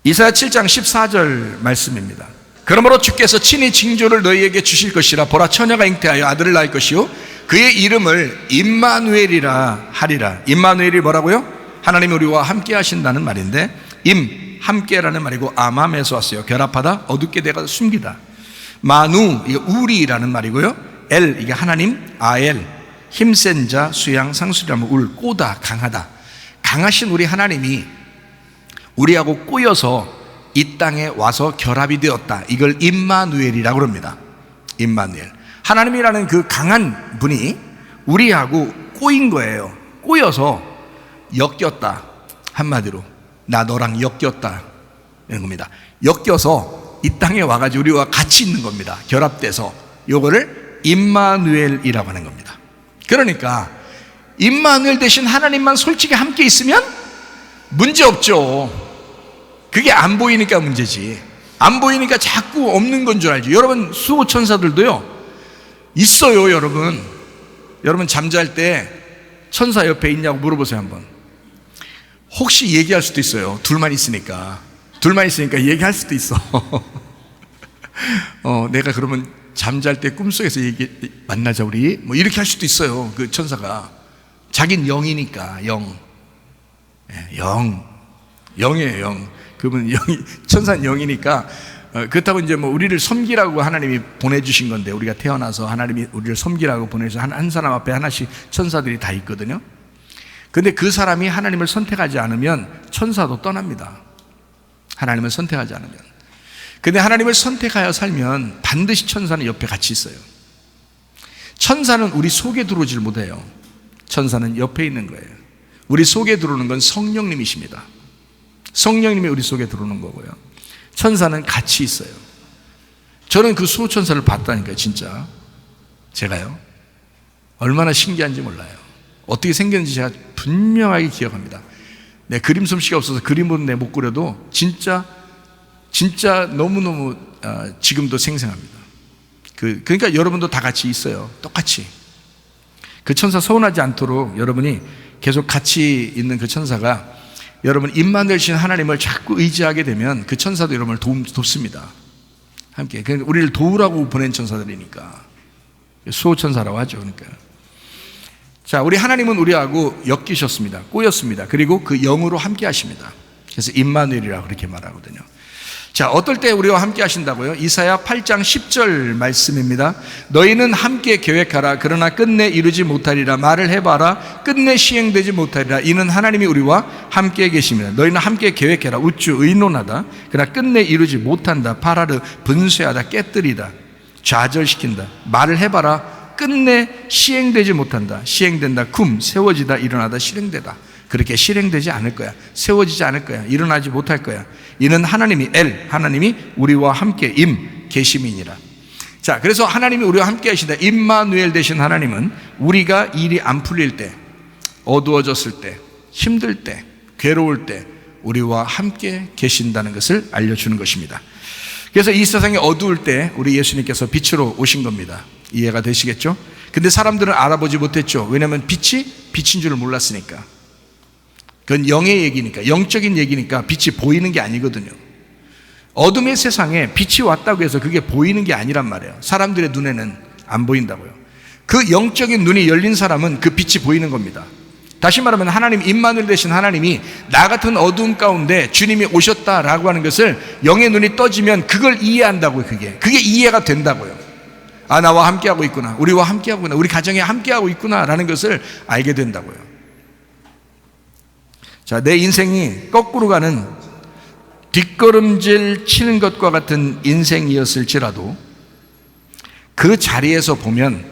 이사야 7장 14절 말씀입니다. 그러므로 주께서 친히 징조를 너희에게 주실 것이라. 보라, 처녀가 잉태하여 아들을 낳을 것이요 그의 이름을 임마누엘이라 하리라. 임마누엘이 뭐라고요? 하나님이 우리와 함께 하신다는 말인데, 함께라는 말이고 아맘에서 왔어요. 결합하다, 어둡게 되어 숨기다. 마누, 이게 우리라는 말이고요. 이게 하나님, 아엘, 힘센 자, 수양, 상수리라면 꼬다, 강하다. 강하신 우리 하나님이 우리하고 꼬여서 이 땅에 와서 결합이 되었다. 이걸 임마누엘이라고 합니다. 임마누엘. 하나님이라는 그 강한 분이 우리하고 꼬인 거예요. 꼬여서 엮였다. 한마디로 나 너랑 엮였다 이런 겁니다. 엮여서 이 땅에 와가지고 우리와 같이 있는 겁니다. 결합돼서. 요거를 임마누엘이라고 하는 겁니다. 그러니까 임마누엘 대신 하나님만 솔직히 함께 있으면 문제 없죠. 그게 안 보이니까 문제지. 안 보이니까 자꾸 없는 건 줄 알죠. 여러분, 수호천사들도요 있어요. 여러분 잠잘 때 천사 옆에 있냐고 물어보세요. 한번. 혹시 얘기할 수도 있어요. 둘만 있으니까 얘기할 수도 있어. 내가 그러면 잠잘 때 꿈속에서 만나자 우리 뭐 이렇게 할 수도 있어요. 그 천사가. 자긴 영이니까. 영이에요. 영. 그분 천사는 영이니까. 그렇다고 이제 뭐 우리를 섬기라고 하나님이 보내주신 건데, 우리가 태어나서 하나님이 우리를 섬기라고 보내서 한 사람 앞에 하나씩 천사들이 다 있거든요. 근데 그 사람이 하나님을 선택하지 않으면 천사도 떠납니다. 하나님을 선택하지 않으면. 근데 하나님을 선택하여 살면 반드시 천사는 옆에 같이 있어요. 천사는 우리 속에 들어오질 못해요. 천사는 옆에 있는 거예요. 우리 속에 들어오는 건 성령님이십니다. 성령님이 우리 속에 들어오는 거고요. 천사는 같이 있어요. 저는 그 수호천사를 봤다니까요. 진짜 제가요 얼마나 신기한지 몰라요. 어떻게 생겼는지 제가 분명하게 기억합니다. 내 그림 솜씨가 없어서 그림으로 내 못 그려도 진짜 너무너무 지금도 생생합니다. 그러니까 여러분도 다 같이 있어요. 똑같이. 그 천사 서운하지 않도록 여러분이 계속 같이 있는 그 천사가 여러분 임마누엘신 하나님을 자꾸 의지하게 되면 그 천사도 여러분을 돕습니다. 함께. 그러니까 우리를 도우라고 보낸 천사들이니까 수호천사라고 하죠. 그러니까. 자, 우리 하나님은 우리하고 엮이셨습니다. 꼬였습니다. 그리고 그 영으로 함께 하십니다. 그래서 임마누엘이라고 그렇게 말하거든요. 자, 어떨 때 우리와 함께 하신다고요? 이사야 8장 10절 말씀입니다. 너희는 함께 계획하라. 그러나 끝내 이루지 못하리라. 말을 해봐라. 끝내 시행되지 못하리라. 이는 하나님이 우리와 함께 계십니다. 너희는 함께 계획해라. 우쭈 의논하다. 그러나 끝내 이루지 못한다. 파라르 분쇄하다. 깨뜨리다. 좌절시킨다. 말을 해봐라. 끝내 시행되지 못한다. 시행된다. 쿰 세워지다. 일어나다. 실행되다. 그렇게 실행되지 않을 거야. 세워지지 않을 거야. 일어나지 못할 거야. 이는 하나님이 하나님이 우리와 함께 계심이니라. 자, 그래서 하나님이 우리와 함께 하신다. 임마누엘 되신 하나님은 우리가 일이 안 풀릴 때, 어두워졌을 때, 힘들 때, 괴로울 때 우리와 함께 계신다는 것을 알려주는 것입니다. 그래서 이 세상이 어두울 때 우리 예수님께서 빛으로 오신 겁니다. 이해가 되시겠죠? 근데 사람들은 알아보지 못했죠. 왜냐하면 빛이 빛인 줄을 몰랐으니까. 그건 영의 얘기니까, 영적인 얘기니까 빛이 보이는 게 아니거든요. 어둠의 세상에 빛이 왔다고 해서 그게 보이는 게 아니란 말이에요. 사람들의 눈에는 안 보인다고요. 그 영적인 눈이 열린 사람은 그 빛이 보이는 겁니다. 다시 말하면 하나님, 임마누엘 되신 하나님이 나 같은 어두움 가운데 주님이 오셨다라고 하는 것을 영의 눈이 떠지면 그걸 이해한다고요. 그게 이해가 된다고요. 아, 나와 함께하고 있구나. 우리와 함께하고 있구나. 우리 가정에 함께하고 있구나라는 것을 알게 된다고요. 자, 내 인생이 거꾸로 가는 뒷걸음질 치는 것과 같은 인생이었을지라도 그 자리에서 보면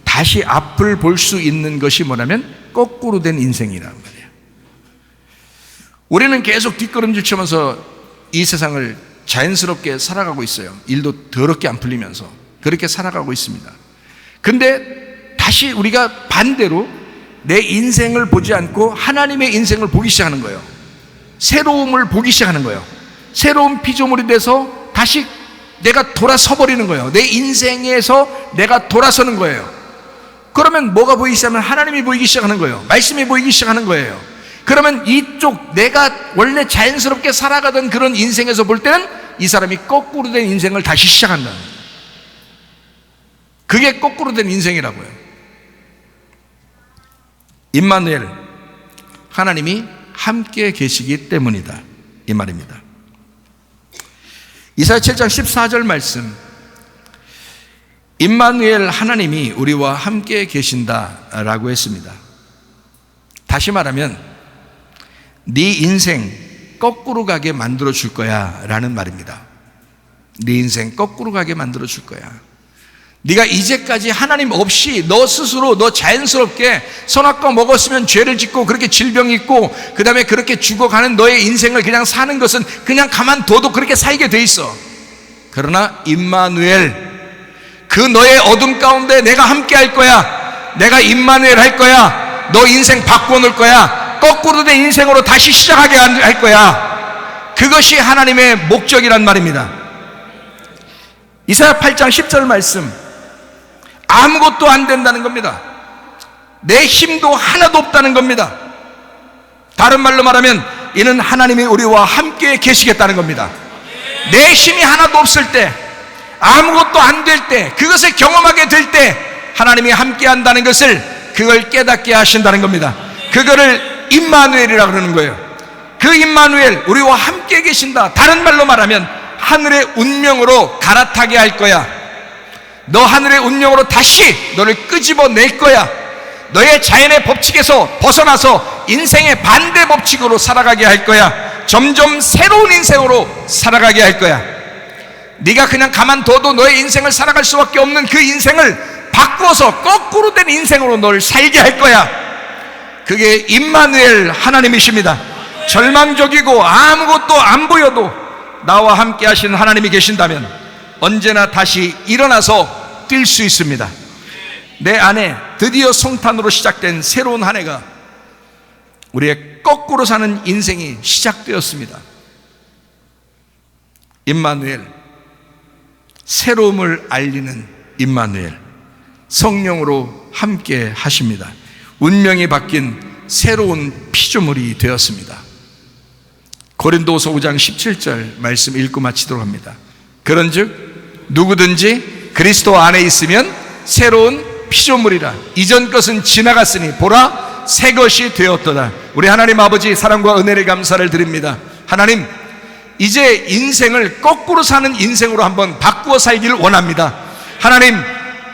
다시 앞을 볼 수 있는 것이 뭐냐면 거꾸로 된 인생이란 말이에요. 우리는 계속 뒷걸음질 치면서 이 세상을 자연스럽게 살아가고 있어요. 일도 더럽게 안 풀리면서 그렇게 살아가고 있습니다. 근데 다시 우리가 반대로 내 인생을 보지 않고 하나님의 인생을 보기 시작하는 거예요. 새로움을 보기 시작하는 거예요. 새로운 피조물이 돼서 다시 내가 돌아서 버리는 거예요. 내 인생에서 내가 돌아서는 거예요. 그러면 뭐가 보이기 시작하면 하나님이 보이기 시작하는 거예요. 말씀이 보이기 시작하는 거예요. 그러면 이쪽 내가 원래 자연스럽게 살아가던 그런 인생에서 볼 때는 이 사람이 거꾸로 된 인생을 다시 시작한다는 거예요. 그게 거꾸로 된 인생이라고요. 임마누엘, 하나님이 함께 계시기 때문이다, 이 말입니다. 이사야 7장 14절 말씀, 임마누엘, 하나님이 우리와 함께 계신다라고 했습니다. 다시 말하면 네 인생 거꾸로 가게 만들어 줄 거야 라는 말입니다. 네 인생 거꾸로 가게 만들어 줄 거야. 네가 이제까지 하나님 없이 너 스스로 너 자연스럽게 선악과 먹었으면 죄를 짓고 그렇게 질병이 있고 그 다음에 그렇게 죽어가는 너의 인생을 그냥 사는 것은 그냥 가만둬도 그렇게 살게 돼 있어. 그러나 임마누엘, 그 너의 어둠 가운데 내가 함께 할 거야. 내가 임마누엘 할 거야. 너 인생 바꿔놓을 거야. 거꾸로 된 인생으로 다시 시작하게 할 거야. 그것이 하나님의 목적이란 말입니다. 이사야 8장 10절 말씀, 아무것도 안 된다는 겁니다. 내 힘도 하나도 없다는 겁니다. 다른 말로 말하면 이는 하나님이 우리와 함께 계시겠다는 겁니다. 내 힘이 하나도 없을 때, 아무것도 안 될 때, 그것을 경험하게 될 때 하나님이 함께 한다는 것을, 그걸 깨닫게 하신다는 겁니다. 그거를 임마누엘이라고 그러는 거예요. 그 임마누엘, 우리와 함께 계신다. 다른 말로 말하면 하늘의 운명으로 갈아타게 할 거야. 너 하늘의 운명으로 다시 너를 끄집어낼 거야. 너의 자연의 법칙에서 벗어나서 인생의 반대 법칙으로 살아가게 할 거야. 점점 새로운 인생으로 살아가게 할 거야. 네가 그냥 가만둬도 너의 인생을 살아갈 수밖에 없는 그 인생을 바꾸어서 거꾸로 된 인생으로 너를 살게 할 거야. 그게 임마누엘 하나님이십니다. 절망적이고 아무것도 안 보여도 나와 함께 하시는 하나님이 계신다면 언제나 다시 일어나서 뛸 수 있습니다. 내 안에 드디어 성탄으로 시작된 새로운 한 해가, 우리의 거꾸로 사는 인생이 시작되었습니다. 임마누엘, 새로움을 알리는 임마누엘, 성령으로 함께 하십니다. 운명이 바뀐 새로운 피조물이 되었습니다. 고린도후서 5장 17절 말씀 읽고 마치도록 합니다. 그런즉 누구든지 그리스도 안에 있으면 새로운 피조물이라. 이전 것은 지나갔으니 보라 새 것이 되었도다. 우리 하나님 아버지, 사랑과 은혜를 감사를 드립니다. 하나님, 이제 인생을 거꾸로 사는 인생으로 한번 바꾸어 살기를 원합니다. 하나님,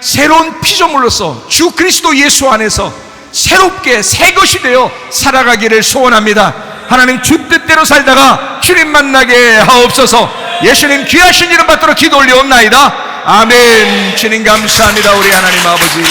새로운 피조물로서 주 그리스도 예수 안에서 새롭게 새 것이 되어 살아가기를 소원합니다. 하나님, 주 뜻대로 살다가 주님 만나게 하옵소서. 예수님 귀하신 이름 받들어 기도 올리옵나이다. 아멘. 주님 감사합니다. 우리 하나님 아버지,